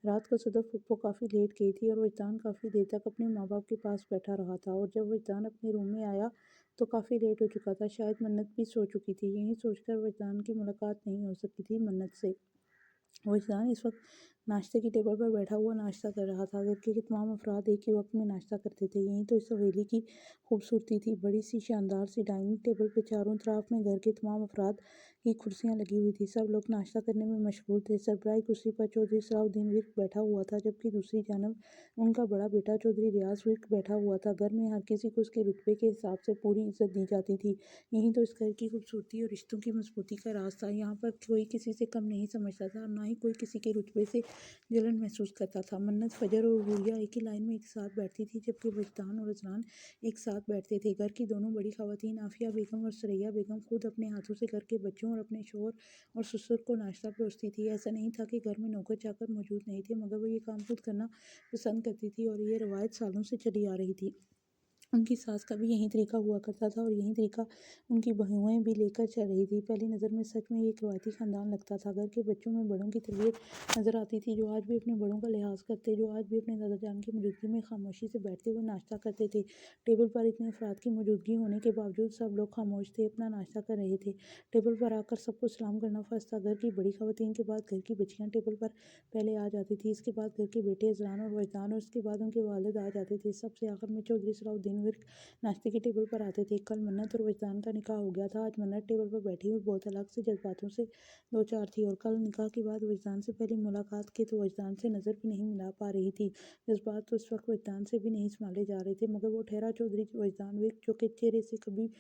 रात को सदफ पप्पो काफ़ी लेट गई थी और वजदान काफ़ी देर तक अपने माँ बाप के पास बैठा रहा था। और जब वजदान अपने रूम में आया तो काफ़ी लेट हो चुका था, शायद मन्नत भी सो चुकी थी। यही सोचकर वजदान की मुलाकात नहीं हो सकी थी मन्नत से। वजदान इस वक्त नाश्ते की टेबल पर बैठा हुआ नाश्ता कर रहा था। घर के तमाम अफराद एक ही वक्त में नाश्ता करते थे। यही तो इस हवेली की खूबसूरती थी। बड़ी सी शानदार सी डाइनिंग टेबल पे चारों तरफ में घर के तमाम अफराद की कुर्सियां लगी हुई थी। सब लोग नाश्ता करने में मशगूल थे। सरबराही कुर्सी पर चौधरी सलाउद्दीन विर्क बैठा हुआ था जबकि दूसरी जानब उनका बड़ा बेटा चौधरी रियाज विर्क बैठा हुआ था। घर में हर किसी को उसके रुतबे के हिसाब से पूरी इज्जत दी जाती थी। यही तो इस घर की खूबसूरती और रिश्तों की मजबूती का राज था। यहाँ पर कोई किसी से कम नहीं समझता था और ना ही कोई किसी के रुतबे से जलन महसूस करता था। मन्नत, फजर और हुरिया एक ही लाइन में एक साथ बैठती थी जबकि वजदान और अजलान एक साथ बैठते थे। घर की दोनों बड़ी खवातीन आफिया बेगम और सुरैया बेगम खुद अपने हाथों से घर के बच्चों और अपने शोहर और ससुर को नाश्ता परोसती थी। ऐसा नहीं था कि घर में नौकर चाकर मौजूद नहीं थे मगर वो ये काम खुद करना पसंद करती थी और ये रवायत सालों से चली आ रही थी। उनकी सास का भी यही तरीका हुआ करता था और यही तरीका उनकी बहुएं भी लेकर चल रही थी। पहली नज़र में सच में ये एक रवायती ख़ानदान लगता था। घर के बच्चों में बड़ों की तरबियत नज़र आती थी, जो आज भी अपने बड़ों का लिहाज करते, जो आज भी अपने दादा जान की मौजूदगी में खामोशी से बैठते हुए नाश्ता करते थे। टेबल पर इतने अफराद की मौजूदगी होने के बावजूद सब लोग खामोश थे, अपना नाश्ता कर रहे थे। टेबल पर आकर सबको सलाम करना फ़र्ज़ था। घर की बड़ी खवातीन के बाद घर की बच्चियाँ टेबल पर पहले आ जाती थी, इसके बाद घर के बेटे अजलान और वजदान और उसके बाद उनके वालिद आ जाते थे। सबसे आखिर में चौधरी सलाउद्दीन ورक नाश्ते की टेबल पर आते थे। कल मन्नत और वजदान का निकाह हो गया था। आज मन्नत टेबल पर बैठी हुई बहुत अलग से जज्बातों से दो चार थी, और कल निकाह के बाद वजदान से पहली मुलाकात की तो वजदान से नज़र भी नहीं मिला पा रही थी। जज्बात तो उस वक्त वजदान से भी नहीं संभाले जा रहे थे, मगर वो ठहरा चौधरी वजदान विक जो कि चेहरे से कभी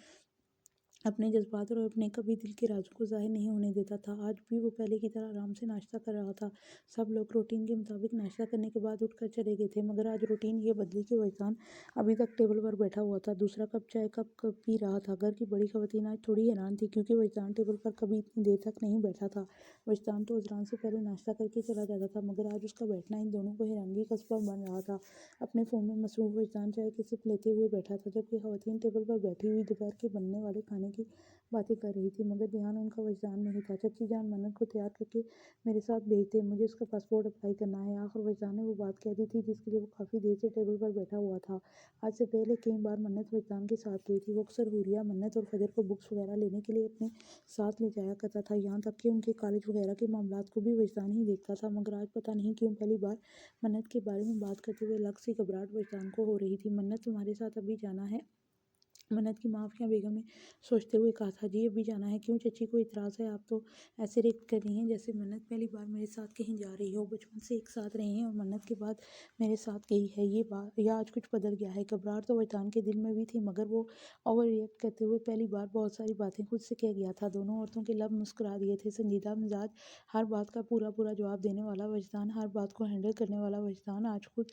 अपने जज्बात और अपने कभी दिल के राजों को ज़ाहिर नहीं होने देता था, आज भी वो पहले की तरह आराम से नाश्ता कर रहा था। सब लोग रूटीन के मुताबिक नाश्ता करने के बाद उठकर चले गए थे, मगर आज रूटीन ये बदली कि वजदान अभी तक टेबल पर बैठा हुआ था, दूसरा कप चाय कप पी रहा था। घर की बड़ी खवातीन आज थोड़ी हैरान थी, क्योंकि वजदान टेबल पर कभी इतनी देर तक नहीं बैठा था। वजदान तो अज़रान से पहले नाश्ता करके चला जाता था, मगर आज उसका बैठना इन दोनों को हैरानगी का सबब बन रहा था। अपने फ़ोन में मसरूफ़ वजदान चाय की सिप लेते हुए बैठा था, जबकि खवातीन टेबल पर बैठी हुई दोपहर के बनने वाले खाने की बातें कर रही थी, मगर ध्यान उनका वजदान में ही था। चची जान, मन्नत को तैयार करके मेरे साथ भेज दे, मुझे उसका पासपोर्ट अप्लाई करना है। आखिर वजदान ने वो बात कह दी थी जिसके लिए वो काफ़ी देर से टेबल पर बैठा हुआ था। आज से पहले कई बार मन्नत वजदान के साथ गई थी। वो अक्सर हुरिया, मन्नत और फजर को बुक्स वगैरह लेने के लिए अपने साथ ले जाया करता था, यहाँ तक कि उनके कॉलेज वगैरह के मामलात को भी वजदान ही देखता था। मगर आज पता नहीं क्यों पहली बार मन्नत के बारे में बात करते हुए अलग सी घबराहट वजदान को हो रही थी। मन्नत, तुम्हारे साथ अभी जाना है? मन्नत की माँ आफिया बेगम ने सोचते हुए कहा था। जी अभी जाना है? क्यों चची, को इतराज़ है? आप तो ऐसे रिएक्ट कर रही हैं जैसे मन्नत पहली बार मेरे साथ कहीं जा रही हो। बचपन से एक साथ रहे हैं और मन्नत के बाद मेरे साथ गई है, ये बात या आज कुछ बदल गया है? घबराहट तो वजदान के दिल में भी थी, मगर वो ओवर रिएक्ट करते हुए पहली बार बहुत सारी बातें खुद से कह गया था। दोनों औरतों के लब मुस्कुरा दिए थे। संजीदा मिजाज, हर बात का पूरा पूरा जवाब देने वाला वजदान, हर बात को हैंडल करने वाला वजदान आज खुद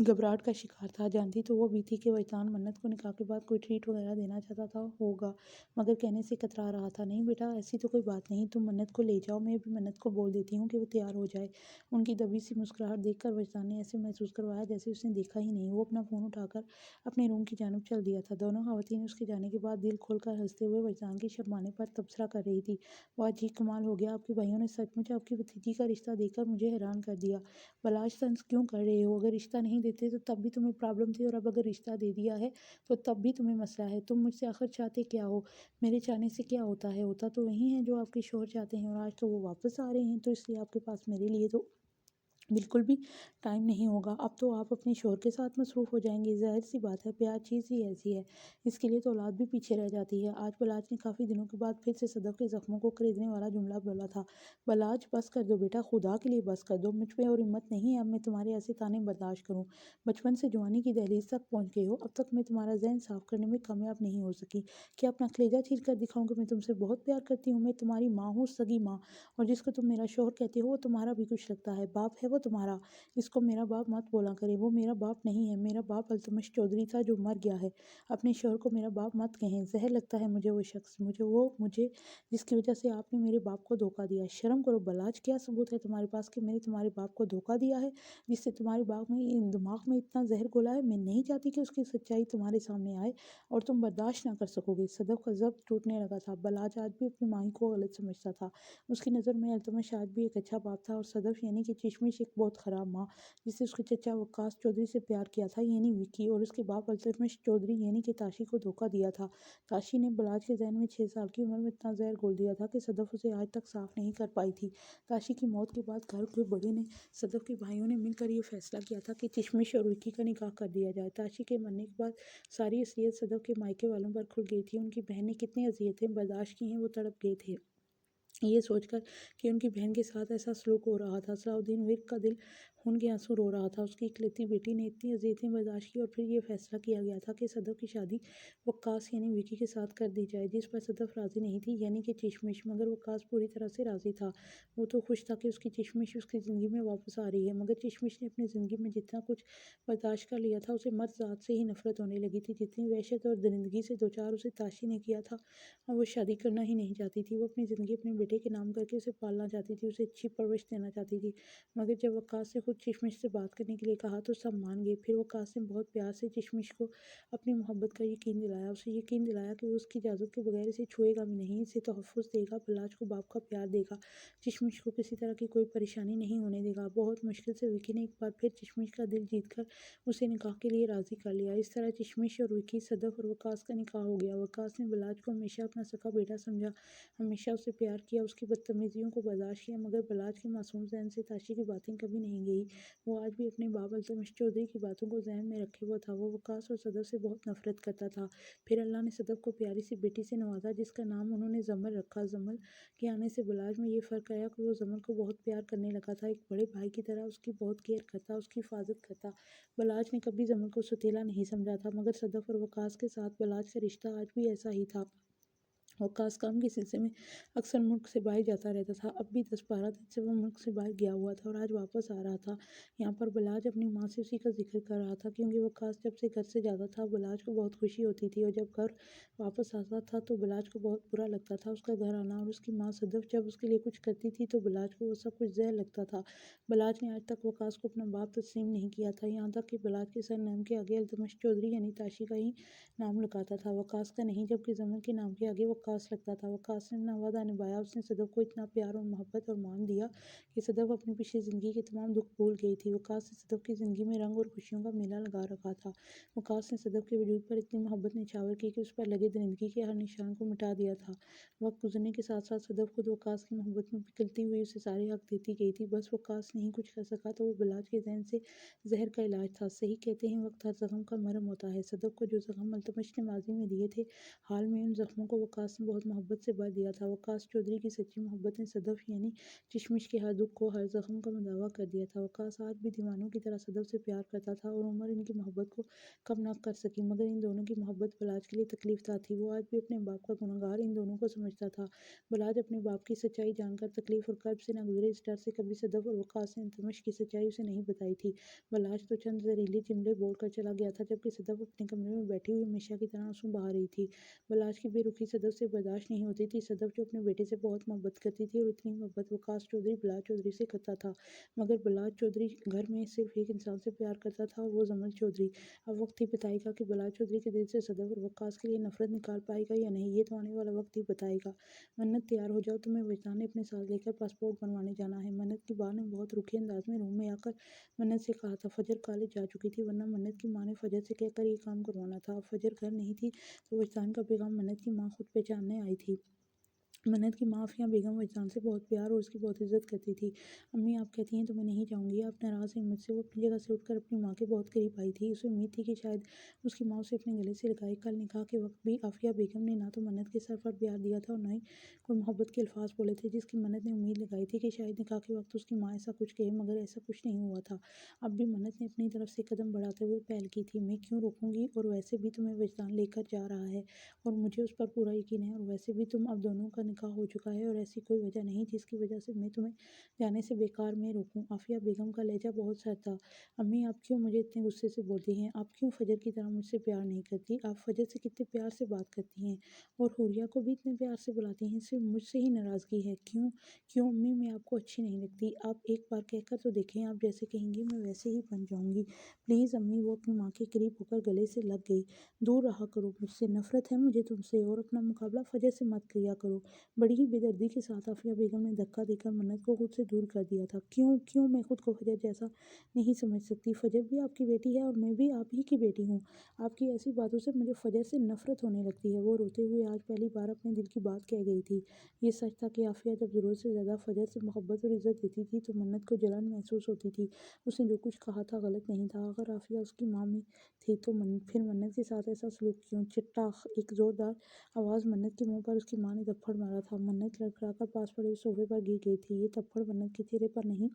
घबराहट का शिकार था। जानती तो वो भी थी कि वजदान मन्नत को निकाह के बाद कोई ट्रीट वगैरह देना चाहता था होगा, मगर कहने से कतरा रहा था। नहीं बेटा, ऐसी तो कोई बात नहीं, तुम मन्नत को ले जाओ, मैं भी मन्नत को बोल देती हूँ कि वो तैयार हो जाए। उनकी दबी सी मुस्कुराहट देखकर वजदान ने ऐसे महसूस करवाया जैसे उसने देखा ही नहीं। वो अपना फ़ोन उठाकर अपने रूम की जानब चल दिया था। दोनों खवातीन उसके जाने के बाद दिल खोलकर हंसते हुए वजदान के शर्माने पर तबसरा कर रही थी। वाह जी, कमाल हो गया, आपके भाइयों ने सचमुच आपकी भतीजी का रिश्ता देकर मुझे हैरान कर दिया। बलाश, तंज क्यों कर रहे हो? अगर रिश्ता नहीं देते तो तब भी तुम्हें प्रॉब्लम थी, और अब अगर रिश्ता दे दिया है तो तब भी तुम्हें मसला है। तुम मुझसे आखिर चाहते क्या हो? मेरे चाहने से क्या होता है? होता तो वही है जो आपके शोहर चाहते हैं, और आज तो वो वापस आ रहे हैं, तो इसलिए आपके पास मेरे लिए तो बिल्कुल भी टाइम नहीं होगा। अब तो आप अपने शौहर के साथ मसरूफ़ हो जाएंगे। ज़ाहिर सी बात है, प्यार चीज़ ही ऐसी है, इसके लिए तो औलाद भी पीछे रह जाती है। आज बलाज ने काफ़ी दिनों के बाद फिर से सदफ़ के ज़ख्मों को खरीदने वाला जुमला बोला था। बलाज, बस कर दो बेटा, खुदा के लिए बस कर दो। मुझ पे और हिम्मत नहीं है अब मैं तुम्हारे ऐसे ताने बर्दाश्त करूँ। बचपन से जवानी की दहलीज तक पहुँच गए हो, अब तक मैं तुम्हारा जहन साफ़ करने में कामयाब नहीं हो सकी। क्या अपना कलेजा चीर कर दिखाऊँ कि मैं तुमसे बहुत प्यार करती हूँ? मैं तुम्हारी माँ हूँ, सगी माँ, और जिसको तुम मेरा शौहर कहते हो वो तुम्हारा भी कुछ लगता है। बाप है वो तुम्हारा, इसको मेरा बाप मत बोला करे, वो मेरा बाप नहीं है। मेरा बाप अल्तमश चौधरी था जो मर गया है। अपने शौहर को मेरा बाप मत कहें, जहर लगता है मुझे वो शख्स, मुझे जिसकी वजह से आपने मेरे बाप को धोखा दिया। शर्म करो बलाज, क्या सबूत है तुम्हारे पास कि मैंने तुम्हारे बाप को धोखा दिया है, जिससे तुम्हारे दिमाग में इतना जहर घोला है? मैं नहीं चाहती कि उसकी सच्चाई तुम्हारे सामने आए, और तुम बर्दाश्त ना कर सकोगे। सदफ का जब्त टूटने लगा था। बलाज आज भी अपनी माही को गलत समझता था। उसकी नज़र में अल्तमश आज भी एक अच्छा बाप था, और सदफ यानी कि चिशमिश एक बहुत ख़राब माँ, जिससे उसके चचा वक्कास चौधरी से प्यार किया था, यानी विकी, और उसके बाप अल्तमश चौधरी यानी कि ताशी को धोखा दिया था। ताशी ने बलाज के जहन में 6 साल की उम्र में इतना जहर घोल दिया था कि सदफ उसे आज तक साफ नहीं कर पाई थी। ताशी की मौत के बाद घर के बड़े ने, सदफ के भाइयों ने मिलकर ये फैसला किया था कि चिशमिश और विकी का निकाह कर दिया जाए। ताशी के मरने के बाद सारी असलियत सदफ के मायके वालों पर खुल गई थी। उनकी बहन ने कितनी अजियतें बर्दाश्त की हैं, वो तड़प गए थे ये सोचकर कि उनकी बहन के साथ ऐसा सलूक हो रहा था। सलाउद्दीन विक का दिल खून के आंसू रो रहा था। उसकी इकलौती बेटी ने इतनी अज़ियतें बर्दाश्त की, और फिर ये फैसला किया गया था कि सदफ़ की शादी वक्कास यानी विकी के साथ कर दी जाए, जिस पर सदफ़ राज़ी नहीं थी, यानी कि चिशमिश। मगर वक्कास पूरी तरह से राज़ी था। वो तो खुश था कि उसकी चिशमिश उसकी ज़िंदगी में वापस आ रही है, मगर चिशमिश ने अपनी ज़िंदगी में जितना कुछ बर्दाश्त कर लिया था, उसे मर्द ज़ात से ही नफरत होने लगी थी। जितनी वहशत और दरिंदगी से दो चार उसे ताशी ने किया था, और वो शादी करना ही नहीं चाहती थी। वो अपनी ज़िंदगी अपने बेटे के नाम करके उसे पालना चाहती थी, उसे अच्छी परवरिश देना चाहती थी। मगर जब वक्कास ने खुद चिशमिश से बात करने के लिए कहा तो सब मान गए। फिर वक्कास ने बहुत प्यार से चिशमिश को अपनी मोहब्बत का यकीन दिलाया, उसे यकीन दिलाया कि वो उसकी इजाज़त के बगैर इसे छुएगा भी नहीं, इसे तहफ़्फ़ुज़ देगा, बलाज को बाप का प्यार देगा, चिशमिश को किसी तरह की कोई परेशानी नहीं होने देगा। बहुत मुश्किल से विकी ने एक बार फिर चिशमिश का दिल जीत कर उसे निकाह के लिए राज़ी कर लिया। इस तरह चिशमिश और विकी, सदफ़ और वक्कास का निकाह हो गया। वक्कास ने बलाज को हमेशा अपना सगा बेटा समझा, हमेशा उसे प्यार किया, یا उसकी बदतमीजियों को बर्दाश्त किया, मगर बलाज के मासूम ज़हन से ताशी की बातें कभी नहीं गई। वो आज भी अपने बाप अल्तमश चौधरी की बातों को ज़हन में रखे हुआ था। वो वकास और सदफ से बहुत नफरत करता था। फिर अल्लाह ने सदफ को प्यारी सी बेटी से नवाजा, जिसका नाम उन्होंने जमल रखा। जमल के आने से बलाज में ये फ़र्क आया कि वो जमल को बहुत प्यार करने लगा था। एक बड़े भाई की तरह उसकी बहुत केयर करता, उसकी हिफाजत करता। बलाज ने कभी जमल को सुतीला नहीं समझा था, मगर सदफ और वकास के साथ बलाज का रिश्ता आज भी ऐसा ही था। वकास काम के सिलसिले में अक्सर मुल्क से बाहर जाता रहता था। अब भी 10-12 दिन से वो मुल्क से बाहर गया हुआ था और आज वापस आ रहा था। यहाँ पर बलाज अपनी माँ से उसी का जिक्र कर रहा था, क्योंकि वकास जब से घर से जाता था बलाज को बहुत खुशी होती थी, और जब घर वापस आता था तो बलाज को बहुत बुरा लगता था उसका घर आना। और उसकी माँ सदफ जब उसके लिए कुछ करती थी तो बलाज को वो सब कुछ जहर लगता था। बलाज ने आज तक वकास को अपना बाप तस्लीम नहीं किया था, यहाँ तक कि बलाज के सरनेम के आगे अल्तमश चौधरी यानी ताशी का ही नाम लगाता था, वकास का नहीं, जबकि जमन के नाम के आगे वकास लगता था। वकास ने अपना वादा निभाया। उसने सदफ को इतना प्यार और मोहब्बत और मान दिया कि सदफ अपनी पिछली ज़िंदगी के तमाम दुख भूल गई थी। वकास ने सदफ की ज़िंदगी में रंग और खुशियों का मेला लगा रखा था। वकास ने सदफ के वजूद पर इतनी मोहब्बत निछावर की कि उस पर लगे दरिंदगी के हर निशान को मिटा दिया था। वक्त गुजरने के साथ साथ सदफ खुद वकास की मोहब्बत में पिघलती हुई उसे सारे हक देती गई थी। बस वकास नहीं कुछ कर सका तो वो बलाज के जहन से जहर का इलाज था। सही कहते हैं, वक्त हर जख्म का मरहम होता है। सदफ को जो जख्म अल्तमश ने माजी में दिए थे, हाल में उन जख्मों को वकास ने बहुत मोहब्बत से भर दिया था। वकास चौधरी की सच्ची मोहब्बत ने सदफ यानी चिशमिश के हर दुख को, हर जख्म का मुदावा कर दिया था। वकास आज भी दीवानों की तरह सदफ से प्यार करता था और उमर इनकी मोहब्बत को कम न कर सकी, मगर इन दोनों की मोहब्बत बलाज के लिए तकलीफ था थी। वो आज भी अपने बाप का गुनहगार इन दोनों को समझता था। बलाज अपने बाप की सच्चाई जानकर तकलीफ और कर्ब से न गुजरे, इस डर से कभी सदफ और वकास ने अल्तमश की सच्चाई उसे नहीं बताई थी। बलाज तो चंद जहरीले जुमले बोलकर चला गया था, जबकि सदफ अपने कमरे में बैठी हुई हमेशा की तरह आंसू बहा रही थी। बलाज की बेरुखी सदफ से बर्दाश्त नहीं होती थी। सदफ जो अपने बेटे से बहुत मोहब्बत करती थी, और इतनी मोहब्बत वकास चौधरी बलाज चौधरी से करता था, मगर बलाज चौधरी घर में सिर्फ एक इंसान से प्यार करता था, और वो जमल चौधरी। अब वक्त ही बताएगा कि बलाज चौधरी के दिल से सदफ और वकास के लिए नफरत निकाल पाएगा या नहीं, ये तो आने वाला वक्त ही बताएगा। मन्नत, तैयार हो जाओ, तुम्हें वजदान ने अपने साथ लेकर पासपोर्ट बनवाने जाना है। मन्नत की माँ ने बहुत रुखे अंदाज में रूम में आकर मन्नत से कहा था। फजर कॉलेज जा चुकी थी, वरना मन्नत की माँ ने फजर से कहकर ये काम करवाना था। अब फजर घर नहीं थी तो वजदान का पैगाम मन्नत की माँ खुद पहचानने आई थी। मन्नत की माँ आफिया बेगम वजदान से बहुत प्यार और उसकी बहुत इज्जत करती थी। अम्मी, आप कहती हैं तो मैं नहीं जाऊँगी, आप नाराज़ हैं मुझसे। वो अपनी जगह से उठकर अपनी माँ के बहुत करीब आई थी। उसे उम्मीद थी कि शायद उसकी माँ उसे अपने गले से लगाए। कल निकाह के वक्त भी आफिया बेगम ने ना तो मन्नत के सर पर प्यार दिया था और ना ही कोई मोहब्बत के अल्फाज बोले थे, जिसकी मन्नत ने उम्मीद लगाई थी कि शायद निकाह के वक्त उसकी माँ ऐसा कुछ कहे, मगर ऐसा कुछ नहीं हुआ था। अब भी मन्नत ने अपनी तरफ से कदम बढ़ाते हुए पहल की थी। मैं क्यों रोकूंगी, और वैसे भी तुम्हें वजदान लेकर जा रहा है और मुझे उस पर पूरा यकीन है, और वैसे भी तुम अब दोनों का निकाह हो चुका है और ऐसी कोई वजह नहीं जिसकी वजह से मैं तुम्हें जाने से बेकार में रोकूं। आफिया बेगम का लहजा बहुत सर था। अम्मी, आप क्यों मुझे इतने गुस्से से बोलती हैं? आप क्यों फजर की तरह मुझसे प्यार नहीं करती? आप फजर से कितने प्यार से बात करती हैं और हुरिया को भी इतने प्यार से बुलाती हैं, सिर्फ मुझसे ही नाराज़गी है। क्यों क्यों अम्मी, मैं आपको अच्छी नहीं लगती? आप एक बार कहकर तो देखें, आप जैसे कहेंगी मैं वैसे ही बन जाऊंगी। प्लीज़ अम्मी। वो अपनी माँ के करीब होकर गले से लग गई। दूर रहा करो मुझसे, नफरत है मुझे तुमसे, और अपना मुकाबला फजर से मत किया करो। बड़ी ही बेदर्दी के साथ आफिया बेगम ने धक्का देकर मन्नत को खुद से दूर कर दिया था। क्यों क्यों मैं खुद को फजर जैसा नहीं समझ सकती? फजर भी आपकी बेटी है और मैं भी आप ही की बेटी हूँ। आपकी ऐसी बातों से मुझे फजर से नफरत होने लगती है। वो रोते हुए आज पहली बार अपने दिल की बात कह गई थी। ये सच था कि आफिया जब ज़रूरत से ज़्यादा फजर से मोहब्बत और इज्जत देती थी तो मन्नत को जलन महसूस होती थी। उसने जो कुछ कहा था गलत नहीं था। अगर आफिया उसकी माँ में थी तो फिर मन्नत के साथ ऐसा सलूक क्यों? चिट्टा! एक जोरदार आवाज़ मन्नत के मुंह पर उसकी माँ ने थप्पड़ मारा था। मन्नत लड़खड़ाकर पास पड़े सोफे पर गिर गई थी। ये थप्पड़ मन्नत के चेहरे पर नहीं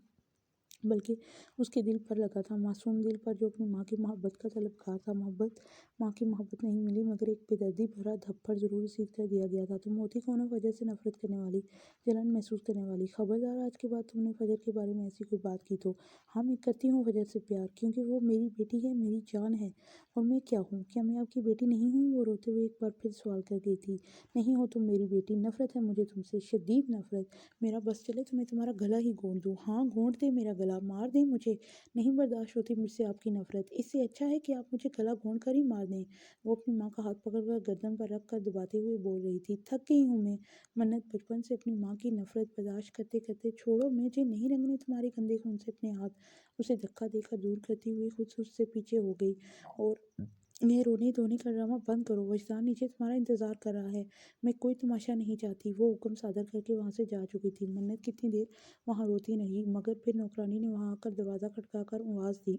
बल्कि उसके दिल पर लगा था, मासूम दिल पर जो अपनी माँ की मोहब्बत का तलबगार था। माँ की मोहब्बत नहीं मिली, मगर एक बेदर्दी भरा थप्पड़ जरूर रसीद कर दिया गया था। तुम होती कौन हो फजर से नफरत करने वाली, जलन महसूस करने वाली? खबरदार, आज के बाद तुमने फजर के बारे में ऐसी कोई बात की तो। हाँ, मैं करती हूँ फजर से प्यार, क्योंकि वो मेरी बेटी है, मेरी जान है। और मैं क्या हूँ? क्या मैं आपकी बेटी नहीं हूँ? वो रोते हुए एक बार फिर सवाल कर गई थी। नहीं हो तुम मेरी बेटी। नफरत है मुझे तुमसे, शदीद नफरत। मेरा बस चले तो मैं तुम्हारा गला ही घोंट दूँ। हाँ, घोंट दे मेरा गला, मार दे मुझे। नहीं बर्दाश्त होती मुझसे आपकी नफरत। इससे अच्छा है कि आप मुझे गला घोंट कर ही मार दें। वो अपनी माँ का हाथ पकड़कर गर्दन पर रख कर दबाते हुए बोल रही थी। थक गई हूँ मैं। मन्नत बचपन से अपनी माँ की नफरत बर्दाश्त करते करते, छोड़ो, मुझे नहीं रंगने तुम्हारे गंदे खून से अपने हाथ। उसे धक्का देकर दूर करती हुई खुद उससे पीछे हो गई और ये रोने धोने का ड्रामा बंद करो, वजदान नीचे तुम्हारा इंतजार कर रहा है। मैं कोई तमाशा नहीं चाहती। वो हुक्म सादर करके वहां से जा चुकी थी। मन्नत कितनी देर वहां रोती नहीं, मगर फिर नौकरानी ने वहां आकर दरवाज़ा खटकाकर आवाज़ दी,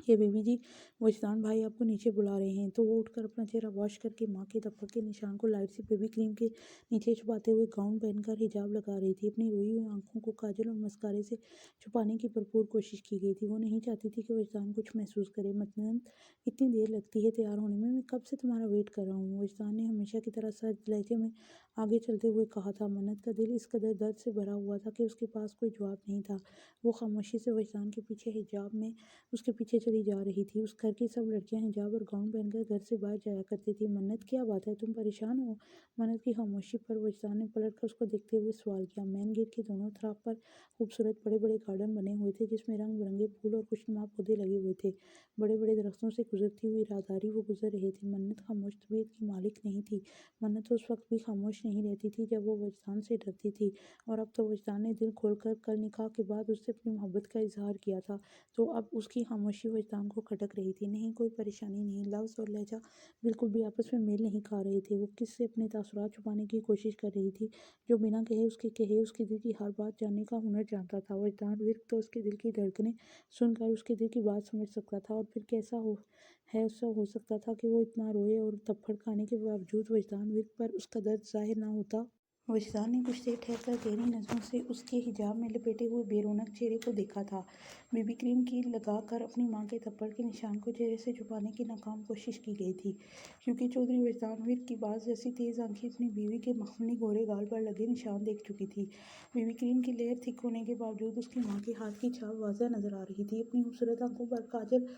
ये बीबी जी, वजदान भाई आपको नीचे बुला रहे हैं। तो वो उठकर अपना चेहरा वॉश करके माँ के थप्पड़ के निशान को लाइट से बेबी क्रीम के नीचे छुपाते हुए गाउन पहनकर हिजाब लगा रही थी। अपनी रोई हुई आंखों को काजल और मस्कारे से छुपाने की भरपूर कोशिश की गई थी। वो नहीं चाहती थी कि वजदान कुछ महसूस करे। मतलब इतनी देर लगती है तैयार होने में, मैं कब से तुम्हारा वेट कर रहा हूँ, वजदान ने हमेशा की तरह सर्द लहजे में आगे चलते हुए कहा था। मन्नत का दिल इस कदर दर्द से भरा हुआ था कि उसके पास कोई जवाब नहीं था। वो खामोशी से वजदान के पीछे हिजाब में उसके पीछे चली जा रही थी। उस घर की सब लड़कियां हिजाब और गाउन पहनकर घर से बाहर जाया करती थी। मन्नत क्या बात है, तुम परेशान हो? मन्नत की खामोशी पर वजदान ने पलट कर उसको देखते हुए सवाल किया। मेन गेट के दोनों तरफ पर खूबसूरत बड़े बड़े गार्डन बने हुए थे, जिसमें रंग बिरंगे फूल और खुशनुमा पौधे लगे हुए थे। बड़े बड़े दरख्तों से गुजरती हुई राहदारी वो गुजर रहे थे। मन्नत खामोश तबीयत की मालिक नहीं थी। मन्नत उस वक्त भी खामोश नहीं रहती थी जब वो वजदान से डरती थी, और अब तो वजदान ने दिल खोलकर कल निकाह के बाद उससे अपनी मोहब्बत का इजहार किया था। तो अब उसकी खामोशी वजदान को खटक रही थी। नहीं, कोई परेशानी नहीं। लफ्ज़ और लहजा बिल्कुल भी आपस में मेल नहीं खा रहे थे। वो किससे अपने तासुरात छुपाने की कोशिश कर रही थी, जो बिना कहे उसके दिल की हर बात जानने का हुनर जानता था। वजदान विर्क तो उसके दिल की धड़कनें सुनकर उसके दिल की बात समझ सकता था, और फिर कैसा हो सकता था कि वो इतना रोए और थप्पड़ खाने के बावजूद वजदान विर्क पर उसका दर्द जाहिर ना होता। वजदान ने कुछ देर ठहरकर गहरी नज़रों से उसके हिजाब में लपेटे हुए बेरौनक चेहरे को देखा था। बेबी क्रीम की लगाकर अपनी माँ के थप्पड़ के निशान को चेहरे से छुपाने की नाकाम कोशिश की गई थी, क्योंकि चौधरी वजदान वीर की बाज जैसी तेज़ आंखें अपनी बीवी के मखमली गोरे गाल पर लगे निशान देख चुकी थी। बेबी क्रीम की लेयर थिक होने के बावजूद उसकी माँ के हाथ की छाप वाज़ह नजर आ रही थी। अपनी खूबसूरत आंखों पर काजल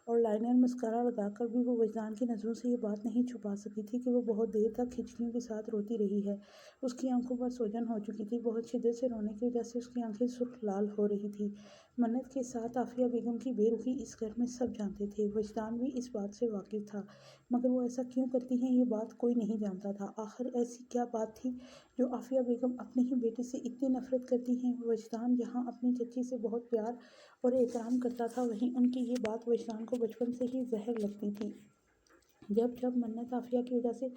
और लाइनर मस्कारा लगाकर भी वो वजदान की नज़रों से ये बात नहीं छुपा सकी थी कि वो बहुत देर तक खिचलियों के साथ रोती रही है। उसकी आंखों पर सोजन हो चुकी थी। बहुत शिद्दत से रोने की वजह से उसकी आंखें सुर्ख लाल हो रही थी। मन्नत के साथ आफिया बेगम की बेरुखी इस घर में सब जानते थे। वजदान भी इस बात से वाकिफ था, मगर वो ऐसा क्यों करती हैं ये बात कोई नहीं जानता था। आखिर ऐसी क्या बात थी जो आफिया बेगम अपनी ही बेटी से इतनी नफरत करती हैं। वजदान जहाँ अपनी चची से बहुत प्यार और एहतराम करता था, वहीं उनकी ये बात वजदान को बचपन से ही जहर लगती थी। जब जब मन्नत आफिया की वजह से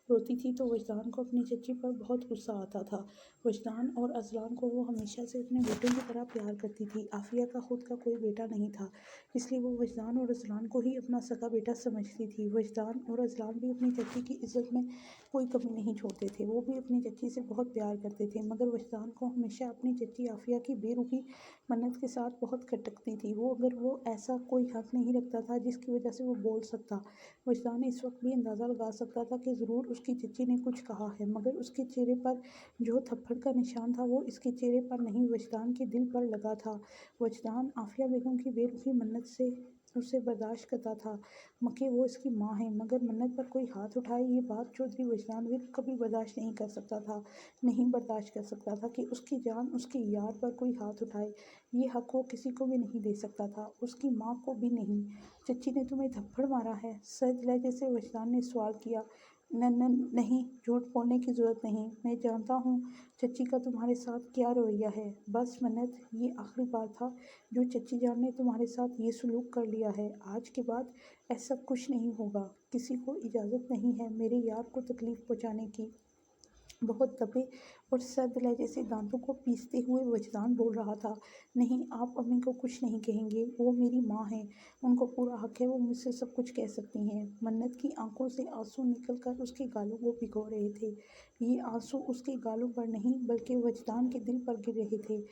रोती थी तो वजदान को अपनी चच्ची पर बहुत गुस्सा आता था। वजदान और अजलान को वो हमेशा से अपने बेटों की तरह प्यार करती थी। आफिया का खुद का कोई बेटा नहीं था, इसलिए वो वजदान और अजलान को ही अपना सगा बेटा समझती थी। वजदान और अजलान भी अपनी चच्ची की इज्जत में कोई कमी नहीं छोड़ते थे। वो भी अपनी चच्ची से बहुत प्यार करते थे, मगर वजदान को हमेशा अपनी चच्ची आफिया की बेरुखी मन्नत के साथ बहुत खटकती थी। वो ऐसा कोई हक नहीं रखता था जिसकी वजह से वो बोल सकता। वजदान इस वक्त भी अंदाज़ा लगा सकता था कि ज़रूर उसकी चच्ची ने कुछ कहा है, मगर उसके चेहरे पर जो थप्पड़ का निशान था वो इसके चेहरे पर नहीं, वजदान के दिल पर लगा था। वजदान आफिया बेगम की बेरुखी मन्नत से उसे बर्दाश्त करता था, मके वो इसकी माँ है, मगर मन्नत पर कोई हाथ उठाए ये बात चौधरी वजदान विर्क कभी बर्दाश्त नहीं कर सकता था। नहीं बर्दाश्त कर सकता था कि उसकी जान उसकी यार पर कोई हाथ उठाए। ये हक वो किसी को भी नहीं दे सकता था, उसकी माँ को भी नहीं। चच्ची ने तुम्हें थप्पड़ मारा है? सज लहजे से वजदान ने सवाल किया। नहीं, झूठ बोलने की ज़रूरत नहीं। मैं जानता हूँ चच्ची का तुम्हारे साथ क्या रवैया है। बस मन्नत, ये आखिरी बार था जो चच्ची जान ने तुम्हारे साथ ये सलूक कर लिया है। आज के बाद ऐसा कुछ नहीं होगा। किसी को इजाज़त नहीं है मेरे यार को तकलीफ़ पहुँचाने की। बहुत दबे और सर्द लहजे से दांतों को पीसते हुए वजदान बोल रहा था। नहीं, आप अम्मी को कुछ नहीं कहेंगे, वो मेरी माँ है, उनको पूरा हक है, वो मुझसे सब कुछ कह सकती हैं। मन्नत की आंखों से आंसू निकलकर उसके गालों को भिगो रहे थे। ये आंसू उसके गालों पर नहीं बल्कि वजदान के दिल पर गिर रहे थे।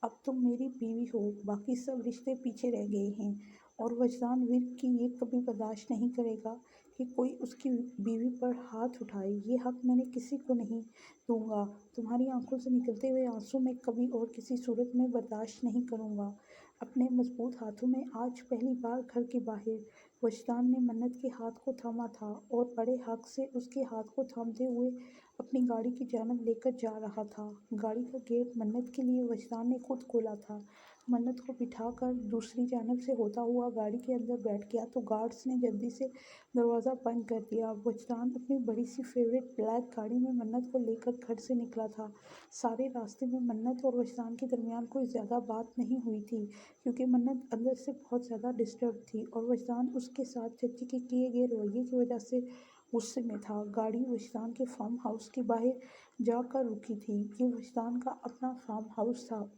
अब तुम मेरी बीवी हो, बाकी सब रिश्ते पीछे रह गए हैं, और वजदान विर्क की ये कभी बर्दाश्त नहीं करेगा कि कोई उसकी बीवी पर हाथ उठाए। ये हक मैंने किसी को नहीं दूंगा। तुम्हारी आंखों से निकलते हुए आंसू मैं कभी और किसी सूरत में बर्दाश्त नहीं करूंगा। अपने मजबूत हाथों में आज पहली बार घर के बाहर वजदान ने मन्नत के हाथ को थामा था, और बड़े हक से उसके हाथ को थामते हुए अपनी गाड़ी की जानब लेकर जा रहा था। गाड़ी का गेट मन्नत के लिए वजदान ने खुद खोला था। मन्नत को बिठाकर दूसरी जानब से होता हुआ गाड़ी के अंदर बैठ गया तो गार्ड्स ने जल्दी से दरवाज़ा बंद कर दिया। वजदान अपनी बड़ी सी फेवरेट ब्लैक गाड़ी में मन्नत को लेकर घर से निकला था। सारे रास्ते में मन्नत और वजदान के दरमियान कोई ज़्यादा बात नहीं हुई थी, क्योंकि मन्नत अंदर से बहुत ज़्यादा डिस्टर्ब थी और वजदान उसके साथ चची के किए गए रवैये की वजह से गुस्से में था। गाड़ी वजदान के फार्म हाउस के बाहर जाकर रुकी थी। ये वजदान का अपना फार्म हाउस था,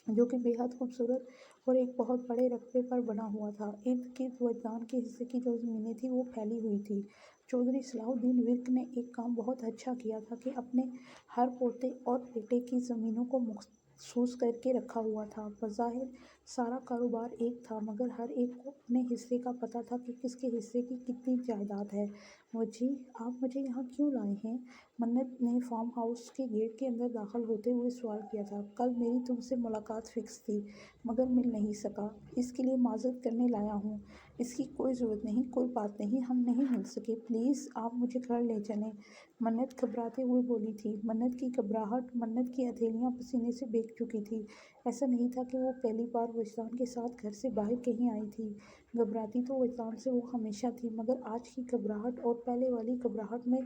जो कि बेहद खूबसूरत और एक बहुत बड़े रकबे पर बना हुआ था। इर्द गिर्द वजदान के हिस्से की जो ज़मीनें थी वो फैली हुई थी। चौधरी सलाहुद्दीन विर्क ने एक काम बहुत अच्छा किया था कि अपने हर पोते और बेटे की ज़मीनों को मखसूस करके रखा हुआ था। बज़ाहिर सारा कारोबार एक था, मगर हर एक को अपने हिस्से का पता था कि किसके हिस्से की कितनी जायदाद है। वजी, आप मुझे यहाँ क्यों लाए हैं? मन्नत ने फार्म हाउस के गेट के अंदर दाखिल होते हुए सवाल किया था। कल मेरी तुमसे मुलाकात फिक्स थी, मगर मिल नहीं सका, इसके लिए माजरत करने लाया हूँ। इसकी कोई ज़रूरत नहीं, कोई बात नहीं, हम नहीं मिल सके। प्लीज़ आप मुझे घर ले चलें। मन्नत घबराते हुए बोली थी। मन्नत की घबराहट, मन्नत की हथेलियाँ पसीने से भीग चुकी थी। ऐसा नहीं था कि वो पहली बार वजदान के साथ घर से बाहर कहीं आई थी। घबराती तो वजदान से वो हमेशा थी, मगर आज की घबराहट और पहले वाली घबराहट में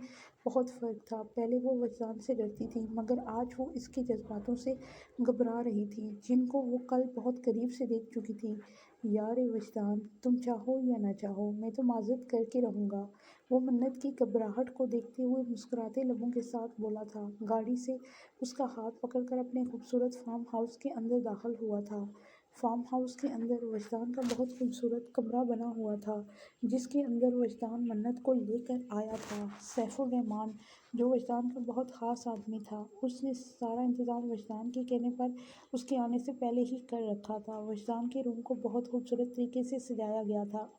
बहुत फ़र्क था। पहले वो वजदान से डरती थी, मगर आज वो इसके जज्बातों से घबरा रही थी, जिनको वो कल बहुत करीब से देख चुकी थी। यार वजदान, तुम चाहो या ना चाहो, मैं तो माजरत करके रहूँगा, वो मन्नत की घबराहट को देखते हुए मुस्कुराते लबों के साथ बोला था। गाड़ी से उसका हाथ पकड़कर अपने खूबसूरत फार्म हाउस के अंदर दाखिल हुआ था। फार्म हाउस के अंदर वजदान का बहुत खूबसूरत कमरा बना हुआ था, जिसके अंदर वजदान मन्नत को लेकर आया था। सैफुर रहमान, जो वजदान का बहुत ख़ास आदमी था, उसने सारा इंतज़ाम वजदान के कहने पर उसके आने से पहले ही कर रखा था। वजदान के रूम को बहुत खूबसूरत तरीके से सजाया गया था।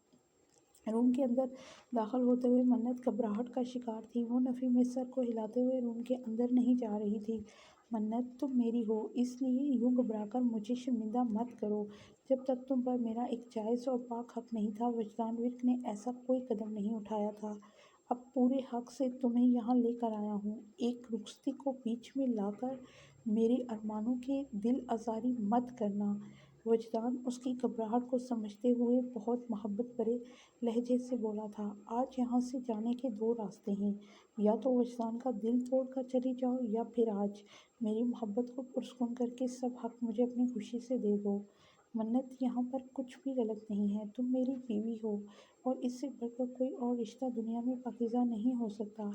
रूम के अंदर दाखिल होते हुए मन्नत घबराहट का शिकार थी। वो नफ़ी में सर को हिलाते हुए रूम के अंदर नहीं जा रही थी। मन्नत, तुम मेरी हो, इसलिए यूँ घबराकर मुझे शर्मिंदा मत करो। जब तक तुम पर मेरा एक जायज़ और पाक हक नहीं था, वजदान विर्क ने ऐसा कोई कदम नहीं उठाया था। अब पूरे हक से तुम्हें यहाँ लेकर आया हूँ। एक रुखसती को बीच में लाकर मेरे अरमानों के दिल आज़ारी मत करना। वजदान उसकी घबराहट को समझते हुए बहुत मोहब्बत भरे लहजे से बोला था। आज यहाँ से जाने के दो रास्ते हैं, या तो वजदान का दिल तोड़ कर चली जाओ, या फिर आज मेरी मोहब्बत को पुरस्कुन करके सब हक मुझे अपनी खुशी से दे दो। मन्नत, यहाँ पर कुछ भी गलत नहीं है। तुम मेरी बीवी हो, और इससे बढ़कर कोई और रिश्ता दुनिया में पाकीज़ा नहीं हो सकता।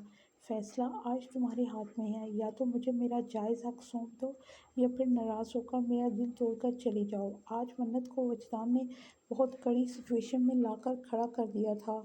फैसला आज तुम्हारे हाथ में है, या तो मुझे मेरा जायज़ हक सौंप दो, या फिर नाराज़ होकर मेरा दिल तोड़कर चली जाओ। आज मन्नत को वजदान ने बहुत कड़ी सिचुएशन में लाकर खड़ा कर दिया था।